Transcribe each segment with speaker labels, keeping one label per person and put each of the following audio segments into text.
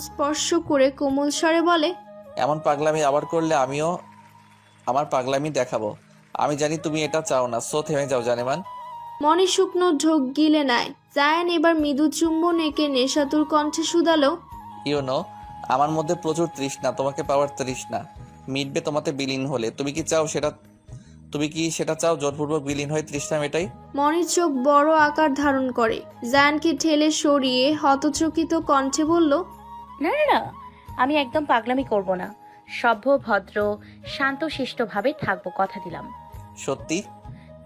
Speaker 1: স্পর্শ করে কোমল স্বরে বলে,
Speaker 2: এমন পাগলামি আবার করলে আমিও আমার পাগলামি দেখাবো। আমি জানি তুমি এটা চাও না, সো থেমে যাও জানেমান।
Speaker 1: মনি শুকনো ঢোক গিলে নেয়। জায়ান এবার মৃদু চুম্বন এঁকে নেশাতুর কণ্ঠে শুধালো,
Speaker 2: ইউনো আমার মধ্যে প্রচুর তৃষ্ণা, তোমাকে পাওয়ার তৃষ্ণা মিটবে তোমাতে বিলীন হলে। তুমি কি সেটা চাও? জোরপূর্বক বিলীন হয়ে তৃষ্ণা মেটাই?
Speaker 1: মনির চোখ বড় আকার ধারণ করে। জায়ানকে ঠেলে সরিয়ে হতচকিত কণ্ঠে বলল,
Speaker 3: না না না, আমি একদম পাগলামি করব না। সভ্য ভদ্র শান্তশিষ্টভাবে থাকবো, কথা দিলাম।
Speaker 2: সত্যি?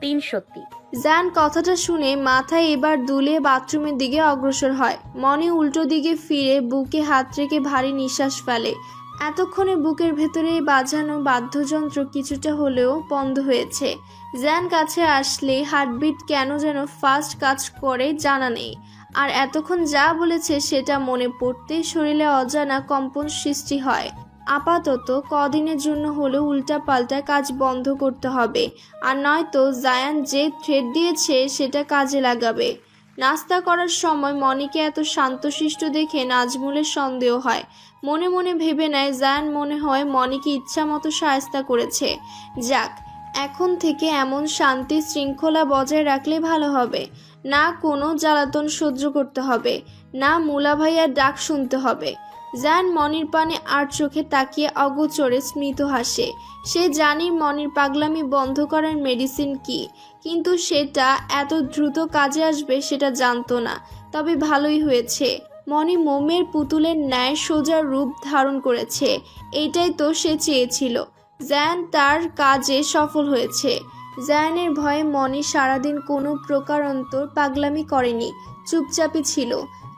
Speaker 3: 3 সত্যি।
Speaker 1: জায়ান কথাটা শুনে মাথায় এবার দুলে বাথরুমের দিকে অগ্রসর হয়। মনি উল্টো দিকে ফিরে বুকে হাত রেখে ভারী নিঃশ্বাস ফেলে। এতক্ষণে বুকের ভেতরে বাজানো বাদ্যযন্ত্র কিছুটা হলেও বন্ধ হয়েছে। জায়ান কাছে আসলে হার্টবিট কেন যেন ফাস্ট কাজ করে জানা নেই। আর এতক্ষণ যা বলেছে সেটা মনে পড়তে শরীরে অজানা কম্পন সৃষ্টি হয়। আপাতত কদিনের জন্য হলেও উল্টাপাল্টা কাজ বন্ধ করতে হবে, আর নয়তো জায়ান যে থ্রেড দিয়েছে সেটা কাজে লাগাবে। নাস্তা করার সময় মনিকে এত শান্তশিষ্ট দেখে নাজমুলের সন্দেহ হয়। মনে মনে ভেবে নেয় জায়ান মনে হয় মনিকে ইচ্ছা মতো শায়েস্তা করেছে। যাক, এখন থেকে এমন শান্তি শৃঙ্খলা বজায় রাখলে ভালো হবে। না কোনো জ্বালাতন সহ্য করতে হবে, না মুলা ভাইয়ার ডাক শুনতে হবে। জায়ান মনির পানে আর চোখে তাকিয়ে অগোচরে স্মিত হাসে। সে জানি মনির পাগলামি বন্ধ করার মেডিসিন কি, কিন্তু সেটা এত দ্রুত কাজে আসবে সেটা জানতো না। তবে ভালোই হয়েছে, মনি মোমের পুতুলের ন্যায় সোজা রূপ ধারণ করেছে। এইটাই তো সে চেয়েছিল। জায়ান তার কাজে সফল হয়েছে। জায়ানের ভয়ে মনি সারাদিন কোনো প্রকারান্তর পাগলামি করেনি, চুপচাপই ছিল।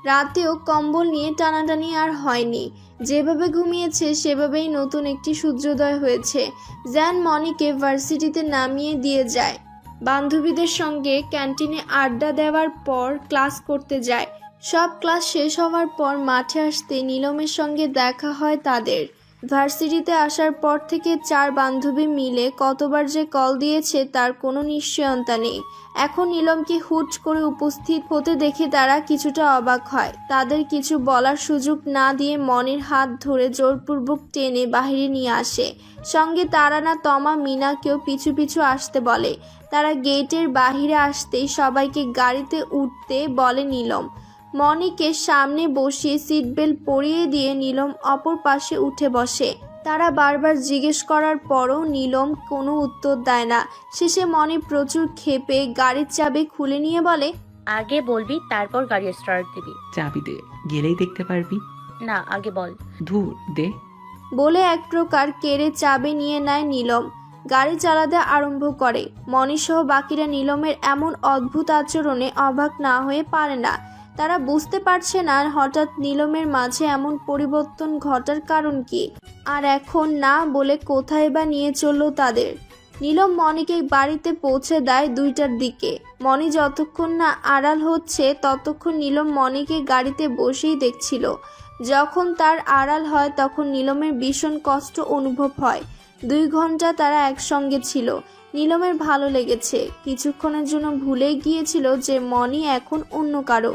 Speaker 1: রাতেও কম্বল নিয়ে টানাটানি আর হয়নি। যেভাবে ঘুমিয়েছে সেভাবেই নতুন একটি সূর্যোদয় হয়েছে। জায়ান মনিকে ভার্সিটিতে নামিয়ে দিয়ে যায়। বান্ধবীদের সঙ্গে ক্যান্টিনে আড্ডা দেওয়ার পর ক্লাস করতে যায়। সব ক্লাস শেষ হওয়ার পর মাঠে আসতে নীলমের সঙ্গে দেখা হয় তাদের। ভার্সিটিতে আসার পর থেকে 4 বান্ধবী মিলে কতবার যে কল দিয়েছে তার কোনো নিশ্চয়তা নেই। এখন নীলমকে হুট করে উপস্থিত হতে দেখে তারা কিছুটা অবাক হয়। তাদের কিছু বলার সুযোগ না দিয়ে মনির হাত ধরে জোরপূর্বক টেনে বাহিরে নিয়ে আসে। সঙ্গে তারানা, তমা, মিনাকেও পিছু পিছু আসতে বলে। তারা গেটের বাহিরে আসতেই সবাইকে গাড়িতে উঠতে বলে নীলম। মনিকে সামনে বসিয়ে সিট বেল্ট পরিয়ে দিয়ে নীলম অপর পাশে উঠে বসে। তারা বারবার জিজ্ঞেস করার পরও নীলম কোনো উত্তর দেয় না। শেষে মনি প্রচুর ক্ষেপে গাড়ির চাবি খুলে নিয়ে বলে,
Speaker 3: আগে বলবি তারপর গাড়ি স্টার্ট দিবি।
Speaker 4: চাবি দে, গেলেই দেখতে পারবি।
Speaker 3: না, আগে বল।
Speaker 4: ধুর দে।
Speaker 1: বলে এক প্রকার কেড়ে চাবি নিয়ে নেয় নীলম। গাড়ি চালাতে আরম্ভ করে। মনিসহ বাকিরা নীলমের এমন অদ্ভুত আচরণে অবাক না হয়ে পারে না। তারা বুঝতে পারছে না হঠাৎ নীলমের মাঝে এমন পরিবর্তন ঘটার কারণ কি, আর এখন না বলে কোথায় বা নিয়ে চলল তাদের। নীলম মনিকে বাড়িতে পৌঁছে দেয় 2টার দিকে। মনি যতক্ষণ না আড়াল হচ্ছে ততক্ষণ নীলম মনিকে গাড়িতে বসেই দেখছিল। যখন তার আড়াল হয় তখন নীলমের ভীষণ কষ্ট অনুভব হয়। 2 ঘন্টা তারা একসঙ্গে ছিল। নীলমের ভালো লেগেছে। কিছুক্ষণের জন্য ভুলেই গিয়েছিল যে মনি এখন অন্য কারো।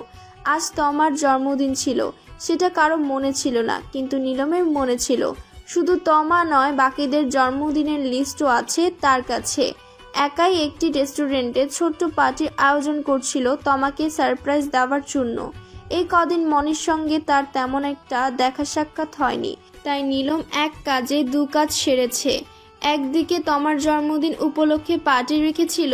Speaker 1: আজ তমার জন্মদিন ছিল, সেটা কারো মনে ছিল না, কিন্তু নীলমের মনে ছিল। শুধু তমা নয়, বাকিদের জন্মদিনের লিস্টও আছে তার কাছে। একাই একটি রেস্টুরেন্টে ছোট্ট পার্টির আয়োজন করছিল তমাকে সারপ্রাইজ দেওয়ার জন্য। এই কদিন মনির সঙ্গে তার তেমন একটা দেখা সাক্ষাৎ হয়নি, তাই নীলম এক কাজে 2 কাজ সেরেছে। একদিকে তমার জন্মদিন উপলক্ষে পার্টি রেখেছিল,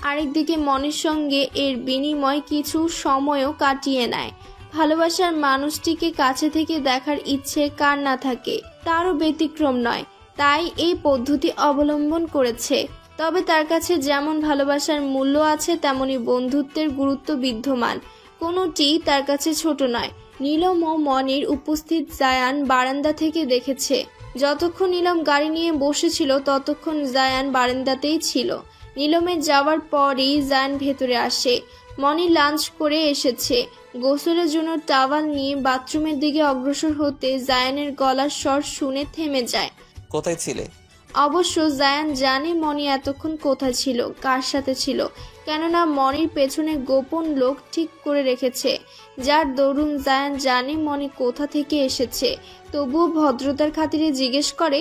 Speaker 1: আরেকদিকে মনির সঙ্গে এর বিনিময় কিছু সময়ও কাটিয়ে নেয়। ভালোবাসার মানুষটিকে কাছে থেকে দেখার ইচ্ছে কার না থাকে, তারও ব্যতিক্রম নয়। তাই এই পদ্ধতি অবলম্বন করেছে। তবে তার কাছে যেমন ভালোবাসার মূল্য আছে তেমনি বন্ধুত্বের গুরুত্ব বিদ্যমান। কোনোটি তার কাছে ছোট নয়। নীলম ও মনির উপস্থিত জায়ান বারান্দা থেকে দেখেছে। যতক্ষণ নীলম গাড়ি নিয়ে বসেছিল ততক্ষণ জায়ান বারান্দাতেই ছিল। নীলমের যাওয়ার পরই জায়ান ভেতরে আসে। মনি লাঞ্চ করে এসেছে। গোসলের জন্য টাওয়াল নিয়ে বাথরুমের দিকে অগ্রসর হতে জায়ানের গলার স্বর শুনে থেমে যায়।
Speaker 2: কোথায় ছিলে?
Speaker 1: অবশ্য জায়ান জানে মনি এতক্ষণ কোথায় ছিল, কার সাথে ছিল, কেননা মনির পেছনে গোপন লোক ঠিক করে রেখেছে। যার দরুন জায়ান জানে মনি কোথা থেকে এসেছে, তবুও ভদ্রতার খাতিরে জিজ্ঞেস করে,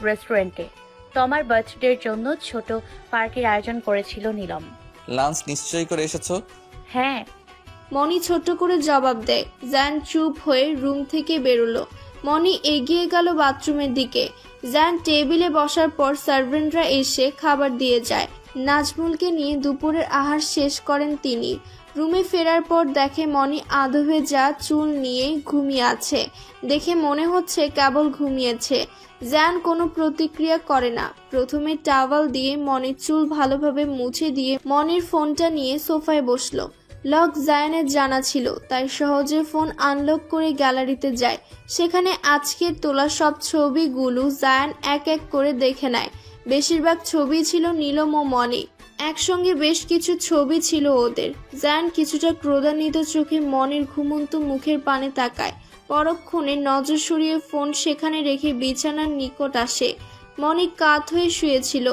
Speaker 3: রেস্টুরেন্টে তোমার বার্থডের জন্য ছোট পার্টির আয়োজন করেছিল নীলম।
Speaker 2: লাঞ্চ নিশ্চয়ই করে এসেছো?
Speaker 3: হ্যাঁ।
Speaker 1: মনি ছোট্ট করে জবাব দেয়। জায়ান চুপ হয়ে রুম থেকে বেরোলো। মনি এগিয়ে গেল বাথরুমের দিকে। জায়ান টেবিলে বসার পর সার্ভেন্টরা এসে খাবার দিয়ে যায়। নাজমুলকে নিয়ে দুপুরের আহার শেষ করেন তিনি। রুমে ফেরার পর দেখে মনি আধো ভেজা চুল নিয়ে ঘুমিয়ে আছে। দেখে মনে হচ্ছে কেবল ঘুমিয়েছে। জায়ান কোনো প্রতিক্রিয়া করে না। প্রথমে টাওয়াল দিয়ে মনির চুল ভালোভাবে মুছে দিয়ে মনির ফোনটা নিয়ে সোফায় বসলো। লক জায়ানের জানা ছিল, তাই সহজে ফোন আনলক করে গ্যালারিতে যায়। সেখানে আজকের তোলা সব ছবিগুলো জায়ান এক এক করে দেখে নেয়। বেশিরভাগ ছবি ছিল নীলম ও মনি। একসঙ্গে বেশ কিছু ছবি ছিল ওদের। জায়ান কিছুটা ক্রোধান্বিত চোখে মনির ঘুমন্ত মুখের পানে তাকায়। পরক্ষণে নজর সরিয়ে ফোন সেখানে রেখে বিছানার নিকট আসে। মনি কাত হয়ে শুয়েছিল।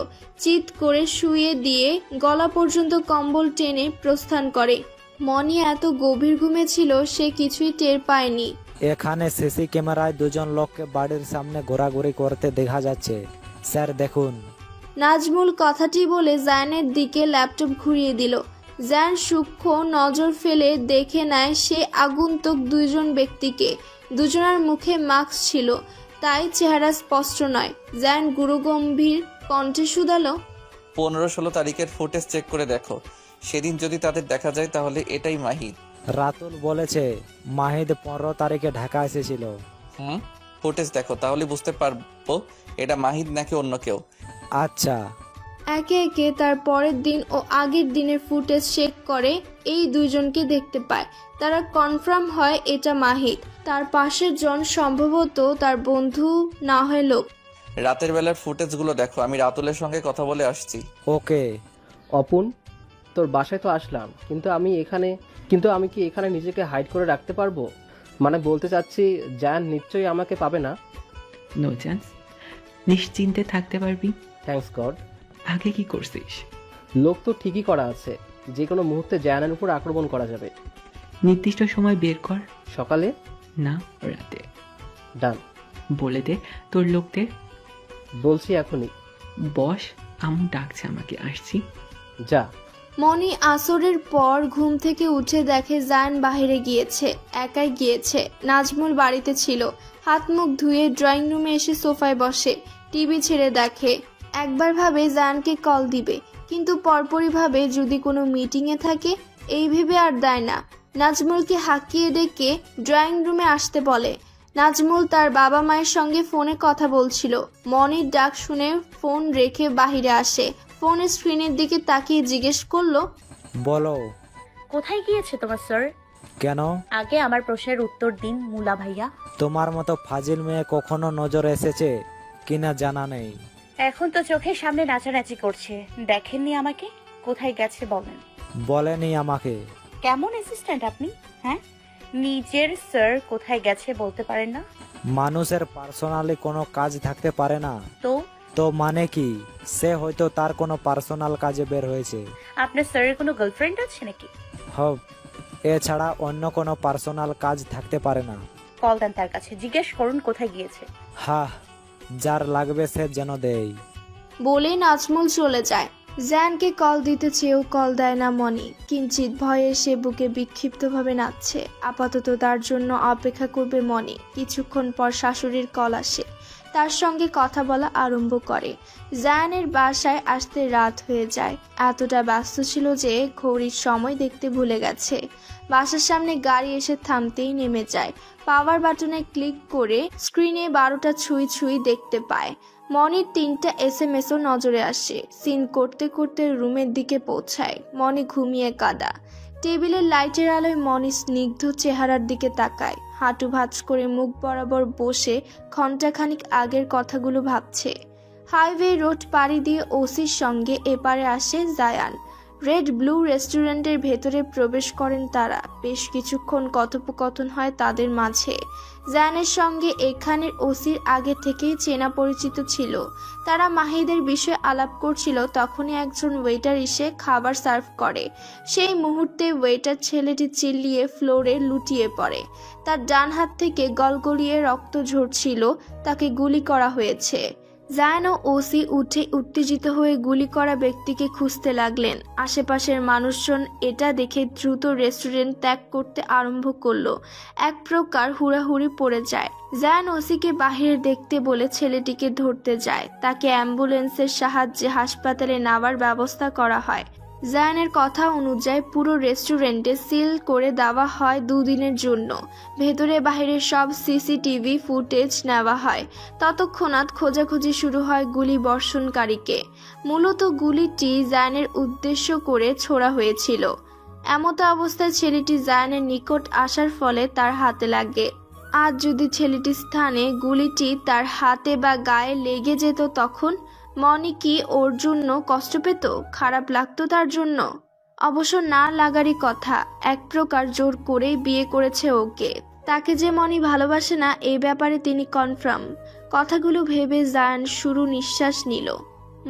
Speaker 1: চিৎ করে শুয়ে দিয়ে গলা পর্যন্ত কম্বল টেনে প্রস্থান করে। মনি এত গভীর ঘুমে ছিল সে কিছুই টের পায়নি।
Speaker 5: এখানে সিসি ক্যামেরায় দুজন লোককে বাড়ির সামনে ঘোরাঘুরি করতে দেখা যাচ্ছে, স্যার দেখুন।
Speaker 1: নাজমুল কথাটি বলে জায়ানের দিকে ল্যাপটপ ঘুরিয়ে দিল। জায়ান সূক্ষ্ম নজর ফেলে দেখে নেয় সে আগন্তুক দুইজন ব্যক্তিকে। দুজনের মুখে মাস্ক ছিল, তাই চেহারা স্পষ্ট নয়। জায়ান গুরুগম্ভীর কণ্ঠে শুধালো,
Speaker 2: 15-16 তারিখের ফুটেজ চেক করে দেখো। সেদিন যদি তাদের দেখা যায় তাহলে এটাই মাহিদ।
Speaker 5: রাতুল বলেছে মাহিদ 15 তারিখে ঢাকা এসেছিল।
Speaker 2: ফুটেজ দেখো, তাহলে বুঝতে পারবো এটা মাহিদ নাকি অন্য কেউ।
Speaker 5: আচ্ছা।
Speaker 1: একে একে তার পরের দিন ও আগের দিনের ফুটেজ চেক করে এই দুইজনকে দেখতে পায়। তারা কনফার্ম হয় এটা মাহিদ। তার পাশের জন সম্ভবত তার বন্ধু না হয় লোক।
Speaker 2: রাতের বেলার ফুটেজগুলো দেখো, আমি রাতুলের সঙ্গে কথা বলে আসছি।
Speaker 5: ওকে।
Speaker 6: অপুন, তোর বাসায় তো আসলাম, কিন্তু আমি কি এখানে নিজেকে হাইড করে রাখতে পারবো? মানে বলতে চাচ্ছি, জায়ান নিশ্চয়ই আমাকে পাবে না।
Speaker 4: নো চান্স, নিশ্চিন্তে থাকতে পারবি।
Speaker 6: Thanks god.
Speaker 4: আগে কি করছিস?
Speaker 6: লোক তো ঠিকই করা আছে, যে কোনো মুহূর্তে জায়ানের উপর আক্রমণ করা যাবে।
Speaker 4: নির্দিষ্ট সময় বের কর।
Speaker 6: সকালে
Speaker 4: না, রাতে।
Speaker 6: ডান।
Speaker 4: বলে দে তোর লোকদের।
Speaker 6: বলছি এখনই।
Speaker 4: বস, আম্মু ডাকছে আমাকে, আসছি।
Speaker 6: যা।
Speaker 1: মনি আসরের পর ঘুম থেকে উঠে দেখে জায়ান বাইরে গিয়েছে। একাই গিয়েছে। নাজমুল বাড়িতে ছিল। হাত মুখ ধুয়ে ড্রয়িং রুমে এসে সোফায় বসে টিভি ছেড়ে দেখে। একবার ভাবে জায়ানকে কল দিবে, কিন্তু পরপরই ভাবে যদি কোনো মিটিংয়ে থাকে। এই ভেবে আর দেয় না। নাজমুলকে হাঁকিয়ে ডেকে ড্রয়িং রুমে আসতে বলে। নাজমুল তার বাবা মায়ের সঙ্গে ফোনে কথা বলছিল। মনির ডাক শুনে ফোন রেখে বাহিরে আসে। ফোনের স্ক্রিনের দিকে তাকিয়ে জিজ্ঞেস করলো,
Speaker 5: বলো।
Speaker 3: কোথায় গিয়েছে তোমার স্যার?
Speaker 5: কেন?
Speaker 3: আগে আমার প্রশ্নের উত্তর দিন মুলা ভাইয়া।
Speaker 5: তোমার মতো ফাজিল মেয়ে কখনো নজর এসেছে কিনা জানা নেই।
Speaker 3: এখন তো চোখের সামনে নাচানাচি করছে। দেখেননি আমাকে? কোথায় গেছে বলেন।
Speaker 5: বলেনি আমাকে।
Speaker 3: কেমন অ্যাসিস্ট্যান্ট আপনি? হ্যাঁ, নিজের স্যার কোথায় গেছে বলতে পারেন না?
Speaker 5: মানুষের পার্সোনালি কোনো কাজ থাকতে পারে না।
Speaker 3: তো
Speaker 5: মানে কি? সে হয়তো তার কোনো পার্সোনাল কাজে বের হয়েছে।
Speaker 3: আপনার স্যারের কোনো গার্লফ্রেন্ড আছে নাকি?
Speaker 5: এছাড়া অন্য কোনো পার্সোনাল কাজ থাকতে পারে না।
Speaker 3: কল দেন তার কাছে, জিজ্ঞেস করুন কোথায় গিয়েছে।
Speaker 5: যার লাগবে সে যেন দেয়।
Speaker 1: বলে নাজমুল চলে যায়। জায়ানকে কল দিতে চেয়েও কল দেয় না মনি। কিঞ্চিত ভয়ে সে বুকে বিক্ষিপ্তভাবে নাচছে। আপাতত তার জন্য অপেক্ষা করবে মনি। কিছুক্ষণ পর শাশুড়ির কল আসে। তার সঙ্গে কথা বলা আরম্ভ করে। জায়ানের বাসায় আসতে রাত হয়ে যায়। এতটা ব্যস্ত ছিল যে ঘড়ির সময় দেখতে ভুলে গেছে। বাসার সামনে গাড়ি এসে থামতেই নেমে যায়। পাওয়ার বাটনে ক্লিক করে স্ক্রিনে 12টা ছুঁই ছুঁই দেখতে পায়। মনির 3টা SMS-ও নজরে আসে। সিন করতে করতে রুমের দিকে পৌঁছায়। মনি ঘুমিয়ে কাঁদা। টেবিলের লাইটের আলোয় মনি স্নিগ্ধ চেহারার দিকে তাকায়। হাঁটু ভাঁজ করে মুখ বরাবর বসে ঘণ্টাখানিক আগের কথাগুলো ভাবছে। হাইওয়ে রোড পাড়ি দিয়ে ওসির সঙ্গে এপারে আসে জায়ান। রেড ব্লু রেস্টুরেন্টের ভেতরে প্রবেশ করেন তারা। বেশ কিছুক্ষণ কথোপকথন হয় তাদের মাঝে। জায়ানের সঙ্গে এখানের ওসির আগে থেকেই চেনা পরিচিত ছিল। তারা মাহিদের বিষয়ে আলাপ করছিল, তখনই একজন ওয়েটার এসে খাবার সার্ভ করে। সেই মুহূর্তে ওয়েটার ছেলেটি চিল্লিয়ে ফ্লোরে লুটিয়ে পড়ে। তার ডান হাত থেকে গলগলিয়ে রক্ত ঝরছিল, তাকে গুলি করা হয়েছে। জায়ান ও ওসি উঠে উত্তেজিত হয়ে গুলি করা ব্যক্তিকে খুঁজতে লাগলেন। আশেপাশের মানুষজন এটা দেখে দ্রুত রেস্টুরেন্ট ত্যাগ করতে আরম্ভ করলো। এক প্রকার হুড়াহুড়ি পড়ে যায়। জায়ান ওসিকে বাহিরে দেখতে বলে ছেলেটিকে ধরতে যায়। তাকে অ্যাম্বুলেন্সের সাহায্যে হাসপাতালে নেওয়ার ব্যবস্থা করা হয়। জায়ানের কথা অনুযায়ী পুরো রেস্টুরেন্টে সিল করে দেওয়া হয় 2 দিনের জন্য। ভেতরে বাইরে সব সিসিটিভি ফুটেজ নেওয়া হয়। ততক্ষণাৎ খোঁজাখুঁজি শুরু হয় গুলি বর্ষণকারীকে। মূলত গুলিটি জায়ানের উদ্দেশ্য করে ছোড়া হয়েছিল। এমতো অবস্থায় ছেলেটি জায়ানের নিকট আসার ফলে তার হাতে লাগে। আজ যদি ছেলেটির স্থানে গুলিটি তার হাতে বা গায়ে লেগে যেত, তখন মনি কি ওর জন্য কষ্ট পেত? খারাপ লাগতো তার জন্য? অবশ্য না লাগারই কথা। এক প্রকার জোর করেই বিয়ে করেছে ওকে। তাকে যে মনি ভালোবাসে না এই ব্যাপারে তিনি কনফার্ম। কথাগুলো ভেবে জায়ান শুরু নিঃশ্বাস নিল।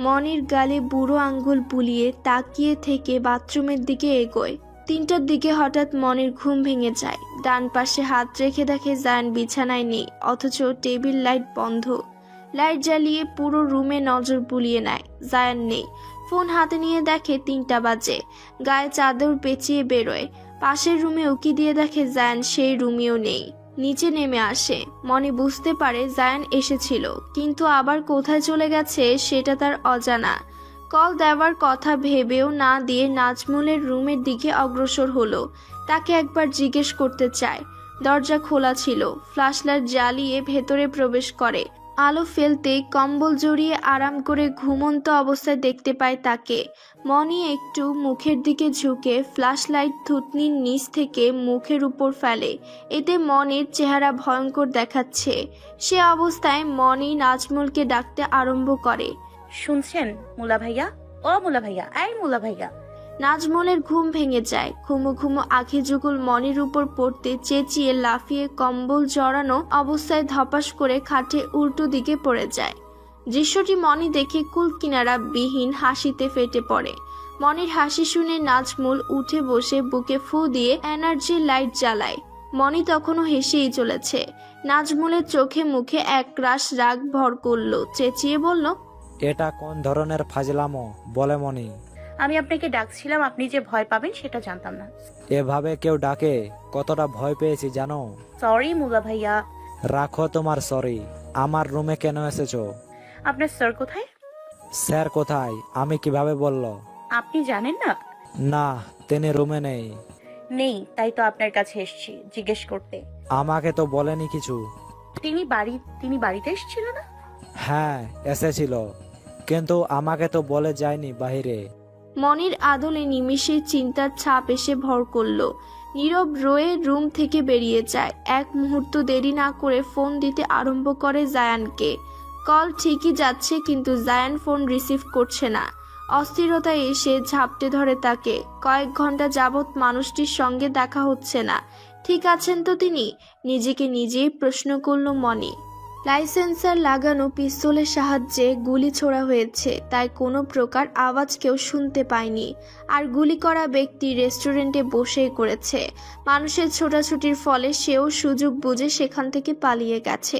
Speaker 1: মনির গালে বুড়ো আঙ্গুল বুলিয়ে তাকিয়ে থেকে বাথরুমের দিকে এগোয়। 3টার দিকে হঠাৎ মনির ঘুম ভেঙে যায়। ডান পাশে হাত রেখে দেখে জায়ান বিছানায় নেই, অথচ টেবিল লাইট বন্ধ। লাইট জ্বালিয়ে পুরো রুমে নজর বুলিয়ে নেয়, জায়ান নেই। ফোন হাতে নিয়ে দেখে 3টা বাজে। গায়ে চাদর পেঁচিয়ে বেরোয়। পাশের রুমে উকি দিয়ে দেখে জায়ান সেই রুমেও নেই। নিচে নেমে আসে। মনি বুঝতে পারে জায়ান এসেছিল, কিন্তু আবার কোথায় চলে গেছে সেটা তার অজানা। কল দেওয়ার কথা ভেবেও না দিয়ে নাজমুলের রুমের দিকে অগ্রসর হলো। তাকে একবার জিজ্ঞেস করতে চায়। দরজা খোলা ছিল। ফ্ল্যাশলাইট জ্বালিয়ে ভেতরে প্রবেশ করে। আলো ফেলতেই কম্বল জড়িয়ে আরাম করে ঘুমন্ত অবস্থায় দেখতে পায় তাকে। মনি একটু মুখের দিকে ঝুঁকে ফ্ল্যাশলাইট থুতনির নিচ থেকে মুখের উপর ফেলে। এতে মনির চেহারা ভয়ঙ্কর দেখাচ্ছে। সে অবস্থায় মনি নাজমুলকে ডাকতে আরম্ভ করে।
Speaker 3: শুনছেন মুলা ভাইয়া? ও মুলা ভাইয়া, এই মুলা ভাইয়া।
Speaker 1: নাজমুলের ঘুম ভেঙে যায়। ঘুমো ঘুমো আখি যুগল মনির উপর পড়তে চেঁচিয়ে লাফিয়ে কম্বল জড়ানো অবস্থায় ধপাস করে খাটে উল্টো দিকে পড়ে যায়। দৃশ্যটি মনি দেখে কুল কিনারা বিহীন হাসিতে ফেটে পড়ে। মনির হাসি শুনে নাজমুল উঠে বসে বুকে ফু দিয়ে এনার্জি লাইট জ্বালায়। মনি তখনও হেসেই চলেছে। নাজমুলের চোখে মুখে একরাশ রাগ ভর করলো। চেঁচিয়ে বলল,
Speaker 5: এটা কোন ধরনের ফাজলামো বলে মনি?
Speaker 3: আমি আপনাকে ডাকছিলাম, আপনি যে ভয় পাবেন সেটা জানতাম না।
Speaker 5: এভাবে কেউ ডাকে? কতটা ভয় পেয়েছি জানো?
Speaker 3: সরি মুলা ভাইয়া।
Speaker 5: রাখো তোমার সরি। আমার রুমে কেন এসেছো?
Speaker 3: আপনার স্যার কোথায়?
Speaker 5: স্যার কোথায় আমি কিভাবে বললো?
Speaker 3: আপনি জানেন না?
Speaker 5: না, তিনি রুমে নেই।
Speaker 3: নেই, তাই তো আপনার কাছে এসেছি জিজ্ঞেস করতে।
Speaker 5: আমাকে তো বলেনি কিছু।
Speaker 3: তিনি বাড়িতে এসেছিল না?
Speaker 5: হ্যাঁ এসেছিল, কিন্তু আমাকে তো বলে যায়নি বাহিরে।
Speaker 1: মনির আদলে নিমিষে চিন্তার ছাপ এসে ভর করল। নীরব রয়ে রুম থেকে বেরিয়ে যায়। এক মুহূর্ত দেরি না করে ফোন দিতে আরম্ভ করে জায়ানকে। কল ঠিকই যাচ্ছে, কিন্তু জায়ান ফোন রিসিভ করছে না। অস্থিরতায় এসে ঝাপটে ধরে তাকে। কয়েক ঘন্টা যাবৎ মানুষটির সঙ্গে দেখা হচ্ছে না। ঠিক আছেন তো তিনি? নিজেকে নিজেই প্রশ্ন করল মনি। লাইসেন্সার লাগানো পিস্তলের সাহায্যে গুলি ছোড়া হয়েছে, তাই কোনো প্রকার আওয়াজ কেউ শুনতে পায়নি। আর গুলি করা ব্যক্তি রেস্টুরেন্টে বসেই করেছে। মানুষের ছোটাছুটির ফলে সেও সুযোগ বুঝে সেখান থেকে পালিয়ে গেছে।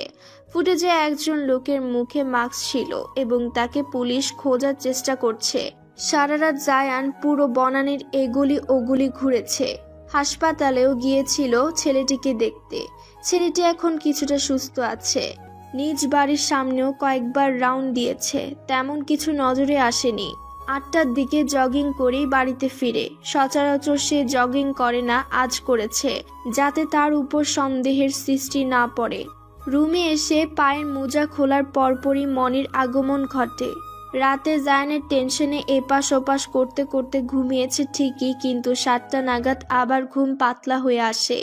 Speaker 1: ফুটেজে একজন লোকের মুখে মাস্ক ছিল এবং তাকে পুলিশ খোঁজার চেষ্টা করছে। সারা রাত জায়ান পুরো বনানীর এগুলি ওগুলি ঘুরেছে। হাসপাতালেও গিয়েছিল ছেলেটিকে দেখতে। ছেলেটি এখন কিছুটা সুস্থ আছে। নিজ বাড়ির সামনেও কয়েকবার রাউন্ড দিয়েছে, তেমন কিছু নজরে আসেনি। 8টার দিকে জগিং করেই বাড়িতে ফিরে। সচরাচর সে জগিং করে না, আজ করেছে, যাতে তার উপর সন্দেহের সৃষ্টি না পড়ে। রুমে এসে পায়ের মোজা খোলার পরপরই মনির আগমন ঘটে। রাতে জায়ানের টেনশনে এপাশ ওপাশ করতে করতে ঘুমিয়েছে ঠিকই, কিন্তু 7টা নাগাদ আবার ঘুম পাতলা হয়ে আসে।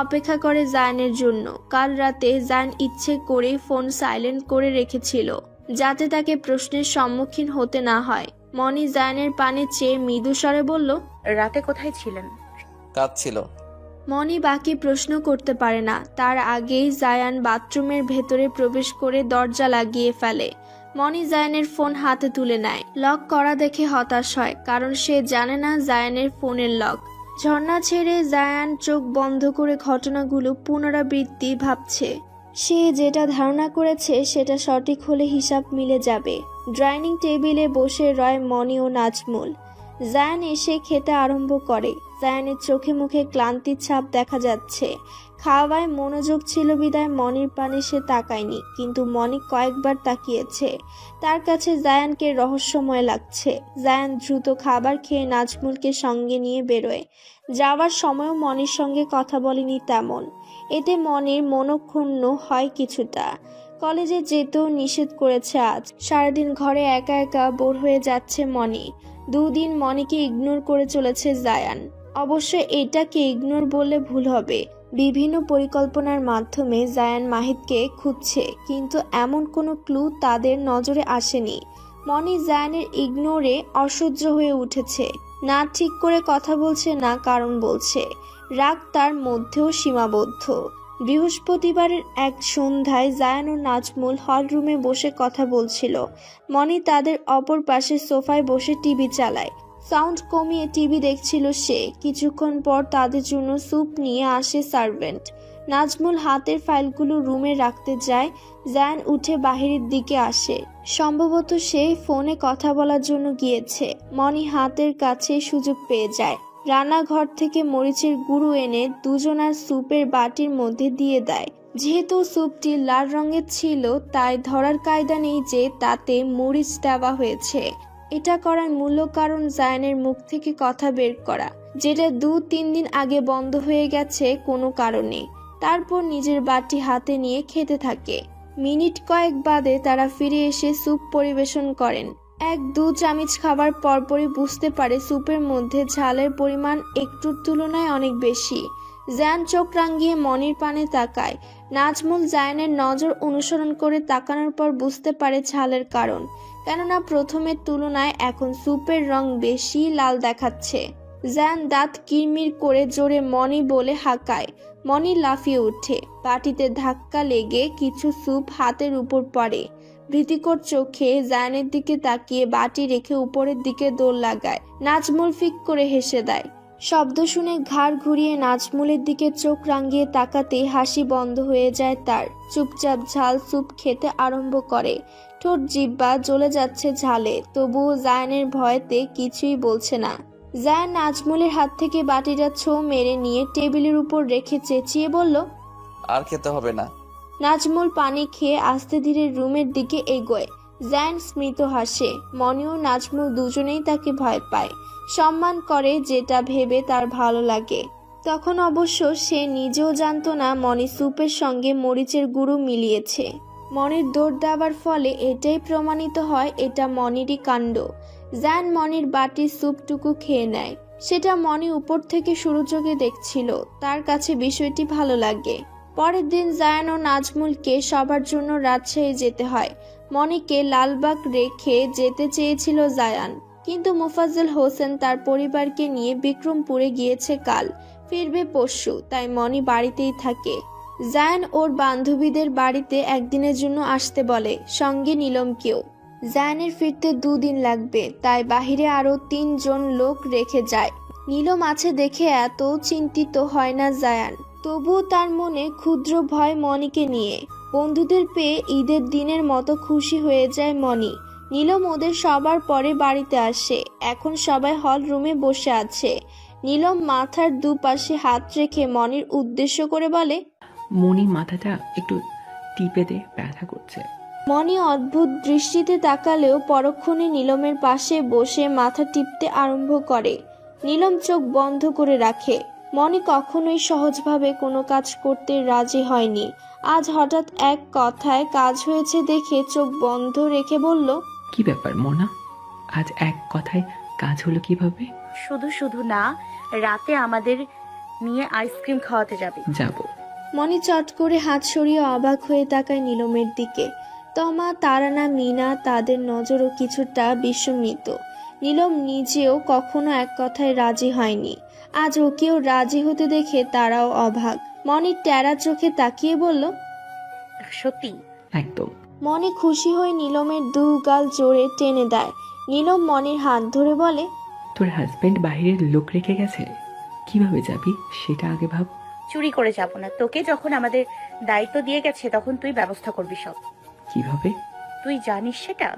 Speaker 1: অপেক্ষা করে জায়ানের জন্য। কাল রাতে জায়ান ইচ্ছে করেই ফোন সাইলেন্ট করে রেখেছিল, যাতে তাকে প্রশ্নের সম্মুখীন হতে না হয়। মনি জায়ানের পানে চেয়ে মৃদু স্বরে বলল,
Speaker 3: রাতে কোথায় ছিলেন?
Speaker 2: কাজ ছিল।
Speaker 1: মনি বাকি প্রশ্ন করতে পারে না, তার আগেই জায়ান বাথরুমের ভেতরে প্রবেশ করে দরজা লাগিয়ে ফেলে। মনি জায়ানের ফোন হাতে তুলে নেয়। লক করা দেখে হতাশ হয়, কারণ সে জানে না জায়ানের ফোনের লক। ঝর্ণা ছেড়ে জায়ান চোখ বন্ধ করে ঘটনাগুলো পুনরাবৃত্তি ভাবছে। সে যেটা ধারণা করেছে সেটা সঠিক হলে হিসাব মিলে যাবে। ডাইনিং টেবিলে বসে রয় মনি ও নাজমুল। জায়ান এসে খেতে আরম্ভ করে। জায়ানের চোখে মুখে ক্লান্তির ছাপ দেখা যাচ্ছে। খাওয়ায় মনোযোগ ছিল বিদায় মনির পানে সে তাকায়নি, কিন্তু মনি কয়েকবার তাকিয়েছে। তার কাছে জায়ানকে রহস্যময় লাগছে। জায়ান দ্রুত খাবার খেয়ে নাজমুলকে সঙ্গে নিয়ে বেরোয়। যাওয়ার সময়ও মনির সঙ্গে কথা বলেনি তেমন। এতে মনির মনক্ষুণ্ণ হয় কিছুটা। কলেজে যেতেও নিষেধ করেছে আজ। সারাদিন ঘরে একা একা বোর হয়ে যাচ্ছে মনি। দুদিন মনিকে ইগনোর করে চলেছে জায়ান। অবশ্য এটাকে ইগনোর বললে ভুল হবে। বিভিন্ন পরিকল্পনার মাধ্যমে জায়ান মাহিদকে খুঁজছে, কিন্তু এমন কোনো ক্লু তাদের নজরে আসেনি। মনি জায়ানের ইগনোরে অসহ্য হয়ে উঠেছে। না ঠিক করে কথা বলছে, না কারণ বলছে। রাগ তার মধ্যেও সীমাবদ্ধ। বৃহস্পতিবারের এক সন্ধ্যায় জায়ান ও নাজমুল হল রুমে বসে কথা বলছিল। মনি তাদের অপর পাশে সোফায় বসে টিভি চালায়। সাউন্ড কমিয়ে টিভি দেখছিল সে। কিছুক্ষণ পর তাদের জন্য স্যুপ নিয়ে আসে সার্ভেন্ট। নাজমুল হাতের ফাইলগুলো রুমে রাখতে যায়। জায়ান উঠে বাহিরের দিকে আসে। সম্ভবত সে ফোনে কথা বলার জন্য গিয়েছে। মনি হাতের কাছে সুযোগ পেয়ে যায়। রান্নাঘর থেকে মরিচের গুঁড়ো এনে দুজনার স্যুপের বাটির মধ্যে দিয়ে দেয়। যেহেতু স্যুপটি লাল রঙের ছিল, তাই ধরার কায়দা নেই যে তাতে মরিচ দেওয়া হয়েছে। এটা করার মূল কারণ জায়ানের মুখ থেকে কথা বের করা, যেটা 2-3 দিন আগে বন্ধ হয়ে গেছে কোনো কারণে। তারপর নিজের বাটি হাতে নিয়ে খেতে থাকে। মিনিট কয়েক বাদে তারা ফিরে এসে স্যুপ পরিবেশন করেন। 1-2 চামচ খাবার পরপরই বুঝতে পারে স্যুপের মধ্যে ঝালের পরিমাণ একটুর তুলনায় অনেক বেশি। জায়ান চোখ রাঙিয়ে মনির পানে তাকায়। নাজমুল জায়ানের নজর অনুসরণ করে তাকানোর পর বুঝতে পারে ঝালের কারণ, কেননা প্রথমের তুলনায় এখন স্যুপের রং বেশি লাল দেখাচ্ছে। জায়ান দাঁত কিরমির করে জোরে মনি বলে হাঁকায়। মনি লাফিয়ে ওঠে। বাটিতে ধাক্কা লেগে কিছু স্যুপ হাতের উপর পড়ে। ভীতিকর চোখে জায়ানের দিকে তাকিয়ে বাটি রেখে উপরের দিকে দৌড় লাগায়। নাজমুল ফিক করে হেসে দেয়। শব্দ শুনে ঘাড় ঘুরিয়ে নাজমুলের দিকে চোখ রাঙিয়ে তাকাতেই হাসি বন্ধ হয়ে যায় তার। চুপচাপ ঝাল স্যুপ খেতে আরম্ভ করে। ঠোঁট জিহ্বা জ্বলে যাচ্ছে ঝালে, তবুও জায়ানের ভয়তে কিছুই বলছে না। জায়ান নাজমুলের হাত থেকে বাটিটা ছো মেরে নিয়ে টেবিলের উপর রেখে চেঁচিয়ে বলল,
Speaker 2: আর খেতে হবে না।
Speaker 1: নাজমুল পানি খেয়ে আস্তে ধীরে রুমের দিকে এগোয়। জায়ান স্মিত হাসে। মনি ও নাজমুল দুজনেই তাকে ভয় পায়, সম্মান করে, যেটা ভেবে তার ভালো লাগে। তখন অবশ্য সে নিজেও জানতো না মনি স্যুপের সঙ্গে মরিচের গুঁড়ো মিলিয়েছে। মনির দৌড় দেওয়ার ফলে এটাই প্রমাণিত হয় এটা মনিরই কাণ্ড। জায়ান মনির বাটির স্যুপটুকু খেয়ে নেয়। সেটা মনি উপর থেকে সুরুচোখে দেখছিল। তার কাছে বিষয়টি ভালো লাগে। পরের দিন জায়ান ও নাজমুলকে সবার জন্য রাজশাহী যেতে হয়। মনিকে লালবাগ রেখে যেতে চেয়েছিল জায়ান, কিন্তু মোফাজ্জল হোসেন তার পরিবারকে নিয়ে বিক্রমপুরে গিয়েছে কাল, ফিরবে পরশু, তাই মনি বাড়িতেই থাকে। জায়ান ওর বান্ধবীদের বাড়িতে একদিনের জন্য আসতে বলে, সঙ্গে নীলমকেও। জায়ানের ফিরতে 2 দিন লাগবে, তাই বাহিরে আরো 3 জন লোক রেখে যায়। নীলম আছে দেখে এত চিন্তিত হয় না জায়ান, তবুও তার মনে ক্ষুদ্র ভয় মনিকে নিয়ে। বন্ধুদের পেয়ে ঈদের দিনের মতো খুশি হয়ে যায় মনি। নীলম ওদের সবার পরে বাড়িতে আসে। এখন সবাই হল রুমে বসে আছে। নীলম মাথার দুপাশে হাত রেখে মনির উদ্দেশ্য করে বলে,
Speaker 4: মনি মাথাটা একটু টিপে দে, ব্যথা করছে।
Speaker 1: মনি অদ্ভুত দৃষ্টিতে তাকালেও পরক্ষণে নীলমের পাশে বসে মাথা টিপতে আরম্ভ করে। নীলম চোখ বন্ধ করে রাখে। মনি কখনোই সহজভাবে কোনো কাজ করতে রাজি হয়নি। আজ হঠাৎ এক কথায় কাজ হয়েছে দেখে চোখ বন্ধ রেখে বলল,
Speaker 4: কি ব্যাপার মোনা, আজ এক কথায় কাজ হলো কিভাবে?
Speaker 3: শুধু শুধু না, রাতে আমাদের নিয়ে আইসক্রিম খাওয়াতে যাবে।
Speaker 4: যাব।
Speaker 1: মনি চট করে হাত সরিয়ে অবাক হয়ে তাকায় নীলমের দিকে। তমা, তারানা, মিনা, তাদের নজরও কিছুটা বিস্মিত। নীলম নিজেও কখনো এক কথায় রাজি হয়নি। আজ ওকেও রাজি হতে দেখে তারাও অবাক। মনি টেরা চোখে তাকিয়ে বলল,
Speaker 3: সত্যি?
Speaker 4: একদম।
Speaker 1: মনি খুশি হয়ে নীলমের দু গাল জোরে টেনে দেয়। নীলম মনির হাত ধরে বলে,
Speaker 4: তোর হাজবেন্ড বাইরের লোক রেখে গেছে, কিভাবে যাবি সেটা আগে ভাব।
Speaker 3: চুরি করে যাব না, তোকে যখন আমাদের দায়িত্ব দিয়ে গেছে তখন তুই ব্যবস্থা করবি সব।
Speaker 4: কিভাবে?
Speaker 3: তুই জানিস সেটা।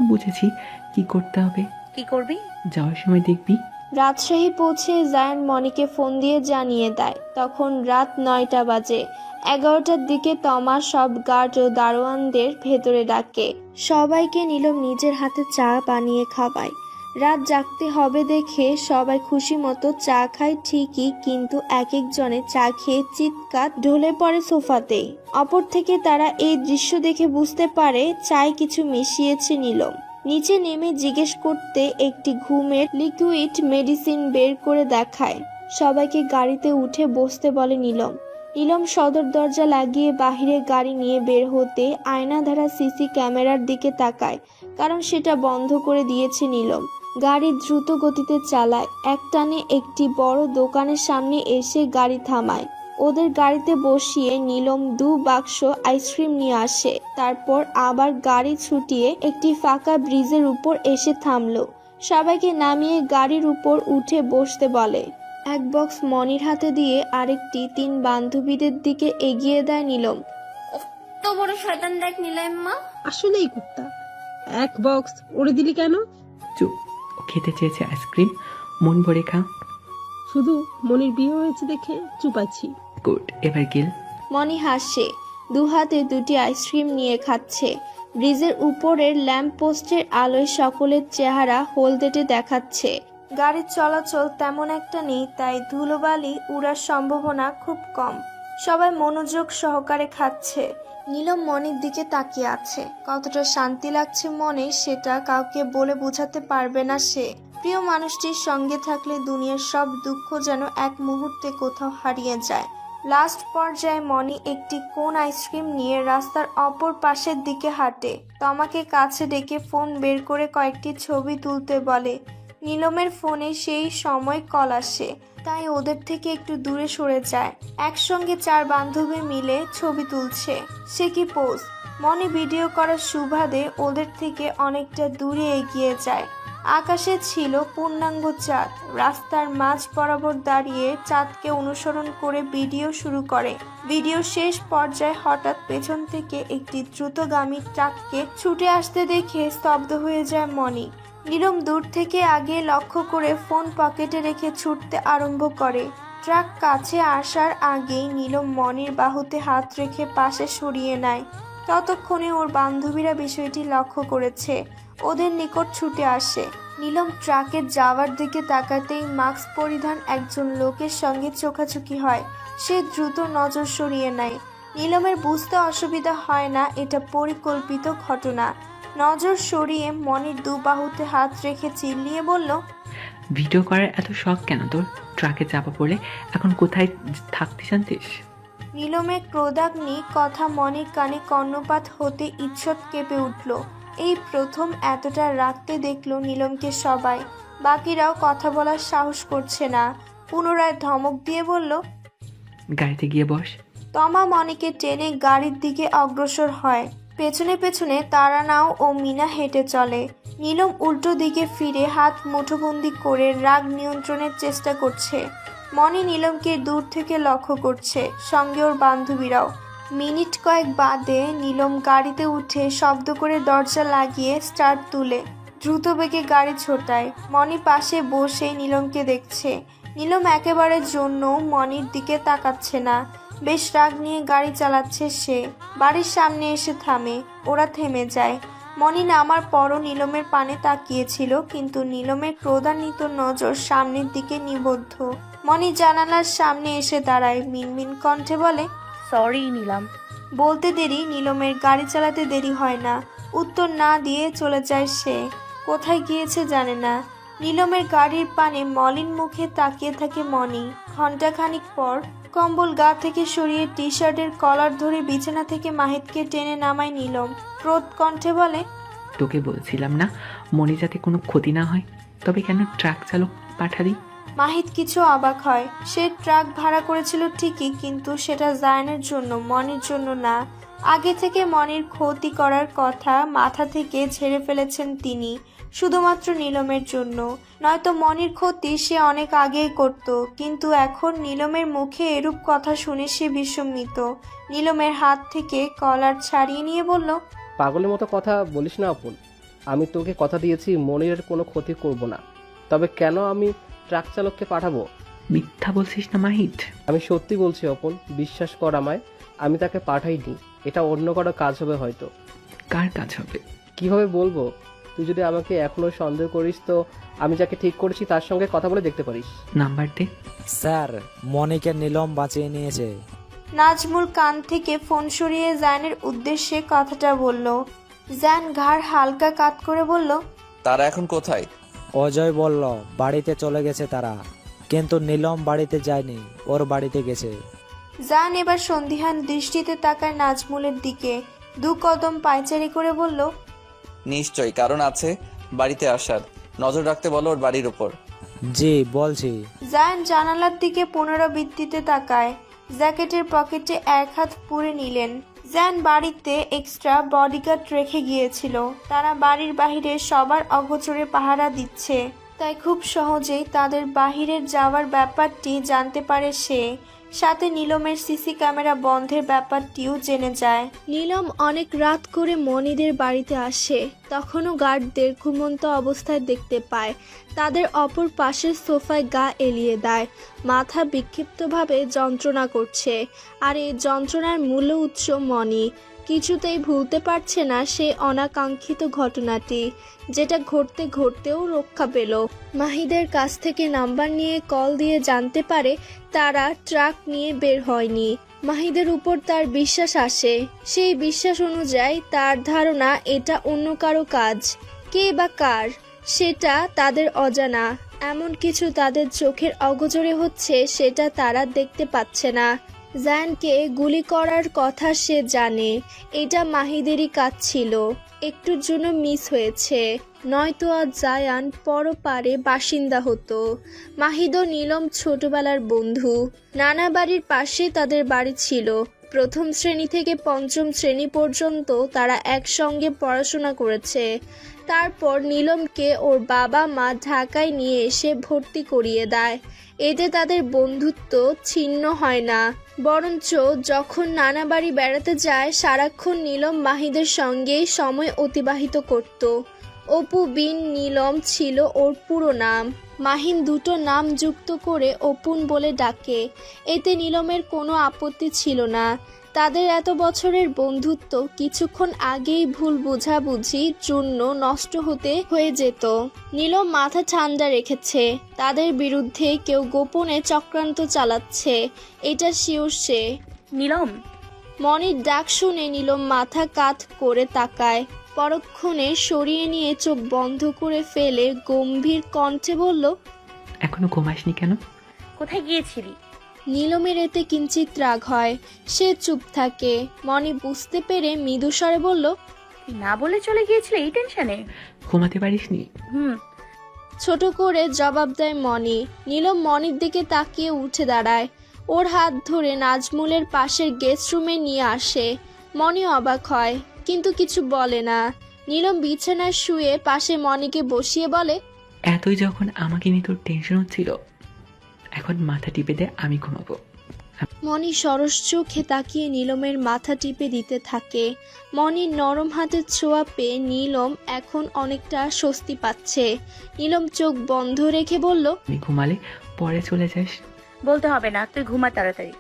Speaker 4: বুঝেছি কি করতে হবে।
Speaker 3: কি করবি?
Speaker 4: যাওয়ার সময় দেখবি।
Speaker 1: রাজশাহী পৌঁছে জায়ান মনিকে ফোন দিয়ে জানিয়ে দেয়। তখন রাত 9টা বাজে। 11টার দিকে তমা সব গার্ড ও দারোয়ানদের ভেতরে ডাকে। সবাইকে নীলম নিজের হাতে চা বানিয়ে খাওয়ায়। রাত জাগতে হবে দেখে সবাই খুশি মতো চা খায় ঠিকই, কিন্তু এক একজনে চা খেয়ে চিৎকার ঢলে পড়ে সোফাতেই। অপর থেকে তারা এই দৃশ্য দেখে বুঝতে পারে চায় কিছু মিশিয়েছে নীলম। নিচে নেমে জিজ্ঞেস করতে একটি ঘুমের লিকুইড মেডিসিন বের করে দেখায়। সবাইকে গাড়িতে উঠে বসতে বলে নীলম। নীলম সদর দরজা লাগিয়ে বাহিরে গাড়ি নিয়ে বের হতে আয়নাধারা সিসি ক্যামেরার দিকে তাকায়, কারণ সেটা বন্ধ করে দিয়েছে নীলম। গাড়ি দ্রুত গতিতে চালায়। একটানে একটি বড় দোকানের সামনে এসে গাড়ি থামায়। ওদের গাড়িতে বসিয়ে নীলম 2 বাক্স আইসক্রিম নিয়ে আসে। তারপর আবার গাড়ি ছুটিয়ে একটি ফাঁকা ব্রিজের উপর এসে থামলো। সবাইকে নামিয়ে গাড়ির উপর উঠে বসতে বলে। এক বক্স মনির হাতে দিয়ে আরেকটি 3 বান্ধবীদের দিকে এগিয়ে দেয় নীলম।
Speaker 7: তো বড় শয়তান দেখ নীলাম্মা।
Speaker 8: আসলেই কুত্তা, এক বক্স ওরে দিলি কেন?
Speaker 4: চুপ, ও খেতে চেয়েছে আইসক্রিম, মন ভরে খা।
Speaker 8: শুধু মনির বিয়ে হয়েছে দেখে চুপ আছি।
Speaker 4: গুড, এবার গিল।
Speaker 1: মনি হাসে, 2 হাতে 2টি আইসক্রিম নিয়ে খাচ্ছে। ব্রিজের উপরের ল্যাম্প পোস্টের আলোয় সকলের চেহারা হলদেটে দেখাচ্ছে। গাড়ির চলাচল তেমন একটা নেই, তাই ধুলোবালি উড়ার সম্ভাবনা খুব কম। সবাই মনোযোগ সহকারে খাচ্ছে। নীলম মনির দিকে তাকিয়ে আছে। কতটা শান্তি লাগছে মনে সেটা কাউকে বলে বোঝাতে পারবে না সে। প্রিয় মানুষটির সঙ্গে থাকলে দুনিয়ার সব দুঃখ যেন এক মুহূর্তে কোথাও হারিয়ে যায়। লাস্ট পর্যায়ে মনি একটি কোন আইসক্রিম নিয়ে রাস্তার অপর পাশের দিকে হাঁটে। তমাকে কাছে ডেকে ফোন বের করে কয়েকটি ছবি তুলতে বলে। নীলমের ফোনে সেই সময় কল আসে, তাই ওদের থেকে একটু দূরে সরে যায়। একসঙ্গে 4 বান্ধবী মিলে ছবি তুলছে। সে কি পোজ! মনি ভিডিও করার সুবাদে ওদের থেকে অনেকটা দূরে এগিয়ে যায়। আকাশে ছিল পূর্ণাঙ্গ চাঁদ। রাস্তার মাঝ বরাবর দাঁড়িয়ে চাঁদকে অনুসরণ করে ভিডিও শুরু করে। ভিডিও শেষ পর্যায়ে হঠাৎ পেছন থেকে একটি দ্রুতগামী ট্রাককে ছুটে আসতে দেখে স্তব্ধ হয়ে যায় মনি। নীলম দূর থেকে আগে লক্ষ্য করে ফোন পকেটে রেখে ছুটতে আরম্ভ করে। ট্রাক কাছে আসার আগেই নীলম মনির বাহুতে হাত রেখে পাশে সরিয়ে নেয়। ততক্ষণে ওর বান্ধবীরা বিষয়টি লক্ষ্য করেছে। ওদের নিকট ছুটে আসে। নীলম ট্রাকের যাওয়ার দিকে তাকাতেই মাস্ক পরিধান একজন লোকের সঙ্গে চোখাচোখি হয়। সে দ্রুত নজর সরিয়ে নেয়। নীলমের বুঝতে অসুবিধা হয় না এটা পরিকল্পিত ঘটনা। নজর সরিয়ে মনির 2 বাহুতে হাত রেখে চিল্লিয়ে বলল,
Speaker 4: ভিডিও করার এত শখ কেন তোর? ট্রাকে চাপা পড়লে এখন কোথায় থাকতে জানতিস?
Speaker 1: নীলমের ক্রোধাগ্নি কথা মনির কানে কর্ণপাত হতে ইচ্ছট কেঁপে উঠল। এই প্রথম এতটা রাগতে দেখল নীলমকে সবাই। বাকিরাও কথা বলার সাহস করছে না। পুনরায় ধমক দিয়ে বলল,
Speaker 4: গাড়িতে গিয়ে বস।
Speaker 1: তমা মনিকে টেনে গাড়ির দিকে অগ্রসর হয়। পেছনে পেছনে তারানাও ও মিনা হেঁটে চলে। নীলম উল্টো দিকে ফিরে হাত মুঠোবন্দি করে রাগ নিয়ন্ত্রণের চেষ্টা করছে। মনি নীলমকে দূর থেকে লক্ষ্য করছে, সঙ্গে ওর বান্ধবীরাও। মিনিট কয়েক বাদে নীলম গাড়িতে উঠে শব্দ করে দরজা লাগিয়ে স্টার্ট তুলে দ্রুত বেগে গাড়ি ছোটায়। মনি পাশে বসে নীলমকে দেখছে। নীলম একেবারের জন্য মনির দিকে তাকাচ্ছে না। বেশ রাগ নিয়ে গাড়ি চালাচ্ছে সে। বাড়ির সামনে এসে থামে। ওরা থেমে যায়। মনি নামার পরও নীলমের পানে তাকিয়েছিল, কিন্তু নীলমের ক্রোধান্বিত নজর সামনের দিকে নিবদ্ধ। মনি জানালার সামনে এসে দাঁড়ায়। মিনমিন কণ্ঠে বলে,
Speaker 3: সরি নিলাম।
Speaker 1: বলতে দেরি নীলমের গাড়ি চালাতে দেরি হয় না। উত্তর না দিয়ে চলে যায় সে। কোথায় গিয়েছে জানে না। নীলমের গাড়ির পানে মলিন মুখে তাকিয়ে থাকে মনি। ঘণ্টাখানিক পর কম্বল গা থেকে সরিয়ে টি শার্টের কলার ধরে বিছানা থেকে মাহিতকে টেনে নামায় নীলম। ক্রোধ কণ্ঠে বলে,
Speaker 4: তোকে বলছিলাম না মনি যাতে কোনো ক্ষতি না হয়? তবে কেন ট্রাক চালক পাঠালি?
Speaker 1: মাহিদ কিছু অবাক হয়। সে ট্রাক ভাড়া করেছিল ঠিকই, কিন্তু সেটা জায়ানের জন্য, মনির জন্য না। আগে থেকে মনির ক্ষতি করার কথা মাথা থেকে ঝেড়ে ফেলেছেন তিনি, শুধুমাত্র নীলমের জন্য। নয়তো মনির ক্ষতি সে অনেক আগেই করত, কিন্তু এখন নীলমের মুখে এরূপ কথা শুনে সে বিস্মিত। নীলমের হাত থেকে কলার ছাড়িয়ে নিয়ে বলল,
Speaker 6: পাগলের মতো কথা বলিস না অপুল। আমি তোকে কথা দিয়েছি মনিরের কোনো ক্ষতি করব না। তবে কেন আমি ট্রাক চালককে পাঠাবো?
Speaker 4: মিথ্যা বলছিস না মাহিদ?
Speaker 6: আমি সত্যি বলছি অপুল, বিশ্বাস কর আমায়। আমি তাকে পাঠাইনি, এটা অন্য কারো কাজ হবে হয়তো।
Speaker 4: কার কাজ হবে?
Speaker 6: কিভাবে বলবো? তুই যদি আমাকে এখনো সন্দেহ করিস তো আমি যাকে ঠিক করেছি তার সঙ্গে কথা বলে দেখতে পারিস।
Speaker 4: নাম্বার দে।
Speaker 5: স্যার, মনিকে নীলম বাঁচিয়ে নিয়েছে।
Speaker 1: নাজমুল কান থেকে ফোন সরিয়ে জায়ানের উদ্দেশ্যে কথাটা বলল। জায়ান ঘাড় হালকা কাত করে বলল,
Speaker 2: তারা এখন কোথায়?
Speaker 5: অজয় বলল বাড়িতে চলে গেছে তারা, কিন্তু নীলম বাড়িতে যায়নি, ওর বাড়িতে গেছে।
Speaker 1: জায়ান এবার সন্দিহান দৃষ্টিতে তাকায় নাজমুলের দিকে, 2 কদম পায়চারি করে বলল,
Speaker 2: নিশ্চয়ই কারণ আছে বাড়িতে আসার। নজর রাখতে বলো ওর বাড়ির উপর।
Speaker 5: জি বলছি।
Speaker 1: জায়ান জানালার দিকে পুনরাবৃত্তিতে তাকায়। জ্যাকেটের পকেটে এক হাত পুরে নিলেন। জায়ান বাড়িতে এক্সট্রা বডিগার্ড রেখে গিয়েছিল, তারা বাড়ির বাহিরে সবার অগোচরে পাহারা দিচ্ছে, তাই খুব সহজেই তাদের বাহিরের যাওয়ার ব্যাপারটি জানতে পারে সে। সাথে নীলমের সিসি ক্যামেরা বন্ধের ব্যাপারটিও জেনে যায়। নীলম অনেক রাত করে মনিদের বাড়িতে আসে, তখনও গার্ডদের ঘুমন্ত অবস্থায় দেখতে পায়। তাদের অপর পাশের সোফায় গা এলিয়ে দেয়, মাথা বিক্ষিপ্তভাবে যন্ত্রণা করছে। আর এই যন্ত্রণার মূল উৎস মনি। কিছুতেই ভুলতে পারছে না সেই অনাকাঙ্ক্ষিত ঘটনাটি, যেটা ঘটতে ঘটতেও রক্ষা পেল। মাহিদের কাছ থেকে নাম্বার নিয়ে কল দিয়ে জানতে পারে তারা ট্রাক নিয়ে বের হয়নি। মাহিদের উপর তার বিশ্বাস আসে। সেই বিশ্বাস অনুযায়ী তার ধারণা এটা অন্য কারো কাজ। কে বা কার সেটা তাদের অজানা। এমন কিছু তাদের চোখের অগোচরে হচ্ছে, সেটা তারা দেখতে পাচ্ছে না। জায়ানকে গুলি করার কথা সে জানে, এটা মাহিদেরই কাজ ছিল, একটুর জন্য মিস হয়েছে, নয়তো আজ জায়ান পরপারে বাসিন্দা হতো। মাহিদ ও নীলম ছোটবেলার বন্ধু। নানা বাড়ির পাশে তাদের বাড়ি ছিল। প্রথম শ্রেণী থেকে 5ম শ্রেণী পর্যন্ত তারা একসঙ্গে পড়াশোনা করেছে। তারপর নীলমকে ওর বাবা মা ঢাকায় নিয়ে এসে ভর্তি করিয়ে দেয়। এতে তাদের বন্ধুত্ব ছিন্ন হয় না, বরঞ্চ যখন নানা বাড়ি বেড়াতে যায় সারাক্ষণ নীলম মাহিদের সঙ্গেই সময় অতিবাহিত করত। অপু বিন নীলম ছিল ওর পুরো নাম। মাহিন দুটো নাম যুক্ত করে অপুন বলে ডাকে, এতে নীলমের কোনো আপত্তি ছিল না। তাদের এত বছরের বন্ধুত্ব কিছুক্ষণ আগেই ভুল বোঝাবুঝির জন্য নষ্ট হয়ে যেত। নীলম মাথা ঠান্ডা রেখেছে, তাদের বিরুদ্ধে কেউ গোপনে চক্রান্ত চালাচ্ছে, এটা শিওর সে।
Speaker 3: নীলম,
Speaker 1: মনির ডাক শুনে নীলম মাথা কাত করে তাকায়, পরক্ষণে সরিয়ে নিয়ে চোখ বন্ধ করে ফেলে গম্ভীর কণ্ঠে বলল,
Speaker 4: এখনো ঘুমাসনি কেন?
Speaker 3: কোথায় গিয়েছিলি?
Speaker 1: নীলমের এতে কিঞ্চিত রাগ হয়, সে চুপ থাকে। মনি বুঝতে পেরে মৃদুস্বরে বলল,
Speaker 3: তুই না বলে চলে গিয়েছিলি এই টেনশনে?
Speaker 4: ঘুমাতে পারিসনি?
Speaker 1: ছোট করে জবাব দেয় মনি। নীলম মনির দিকে তাকিয়ে উঠে দাঁড়ায়, ওর হাত ধরে নাজমুলের পাশের গেস্ট রুমে নিয়ে আসে। মনি অবাক হয়, কিন্তু কিছু বলে না। নীলম বিছানায় শুয়ে পাশে মনিকে বসিয়ে বলে,
Speaker 4: এতই যখন আমাকে নিয়ে তোর টেনশন হচ্ছিল, এখন মাথা টিপে দে, আমি ঘুমাবো।
Speaker 1: মনি সরস চোখে তাকিয়ে নীলমের মাথা টিপে দিতে থাকে। মনির নরম হাতের ছোঁয়া পেয়ে নীলম এখন অনেকটা স্বস্তি পাচ্ছে। নীলম চোখ বন্ধ রেখে বলল,
Speaker 4: আমি ঘুমালে পরে চলে যাস।
Speaker 3: বলতে হবে না, তুই ঘুমা তাড়াতাড়ি।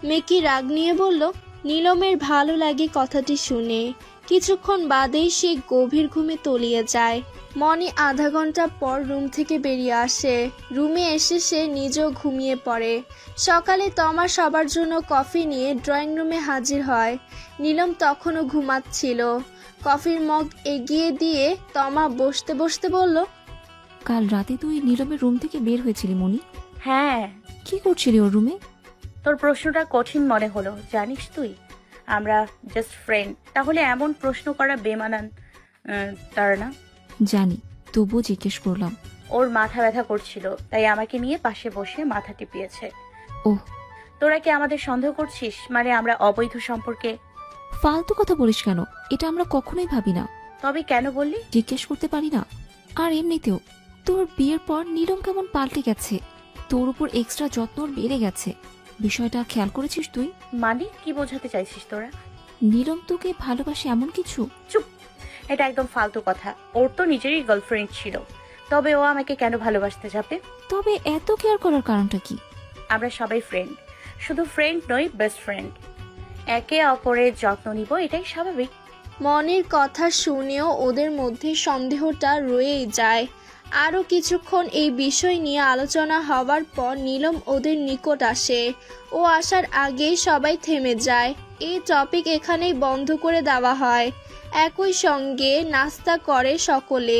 Speaker 1: মেকি রাগ নিয়ে বলল। নীলমের ভালো লাগে কথাটি শুনে। কিছুক্ষণ বাদেই সে গভীর ঘুমে তলিয়ে যায়। মনি আধা ঘন্টা পর রুম থেকে বেরিয়ে আসে। রুমে এসে সে নিজেও ঘুমিয়ে পড়ে। সকালে তমা সবার জন্য কফি নিয়ে ড্রয়িং রুমে হাজির হয়। নীলম তখনও ঘুমাচ্ছিল। কফির মগ এগিয়ে দিয়ে তমা বসতে বসতে বলল,
Speaker 9: কাল রাতে তুই নীরবের রুম থেকে বের হয়েছিলি মনি?
Speaker 3: হ্যাঁ।
Speaker 9: কি করছিলি ওর রুমে?
Speaker 3: তোর প্রশ্নটা কঠিন মনে হলো, জানিস তুই আমরা জাস্ট ফ্রেন্ড, তাহলে এমন প্রশ্ন করা বেমানান তার না?
Speaker 9: জানি, তবুও জিজ্ঞেস করলাম।
Speaker 3: ওর মাথা ব্যথা করছিল, তাই আমাকে নিয়ে পাশে বসে মাথা টিপিয়েছে।
Speaker 9: ওহ।
Speaker 3: তোরা কি আমাদের সন্দেহ করছিস? মানে আমরা অবৈধ সম্পর্কে?
Speaker 9: ফালতু কথা বলিস কেন? এটা আমরা কখনোই ভাবি না।
Speaker 3: তবে কেন বললি?
Speaker 9: জিজ্ঞেস করতে পারি না? আর এমনিতেও তোর বিয়ের পর নীলম কেমন পাল্টে গেছে, তোর উপর এক্সট্রা যত্ন ওর বেড়ে গেছে। বিষয়টা খেয়াল করেছিস তুই?
Speaker 3: মানে কি বোঝাতে চাইছিস তোরা?
Speaker 9: নীলম তোকে ভালোবাসে এমন কিছু?
Speaker 3: চুপ, এটা একদম ফালতু কথা। ওর তো নিজেরই গার্লফ্রেন্ড ছিল, তবে ও আমাকে কেন ভালোবাসতে যাবে?
Speaker 9: তবে এত কেয়ার করার কারণটা কি?
Speaker 3: আমরা সবাই ফ্রেন্ড, শুধু ফ্রেন্ড নই, বেস্ট ফ্রেন্ড। একে অপরের যত্ন নিব, এটাই স্বাভাবিক।
Speaker 1: মনির কথা শুনেও ওদের মধ্যে সন্দেহটা রয়েই যায়। আরও কিছুক্ষণ এই বিষয় নিয়ে আলোচনা হওয়ার পর নীলম ওদের নিকট আসে। ও আসার আগেই সবাই থেমে যায়। এই টপিক এখানেই বন্ধ করে দেওয়া হয়। একই সঙ্গে নাস্তা করে সকলে।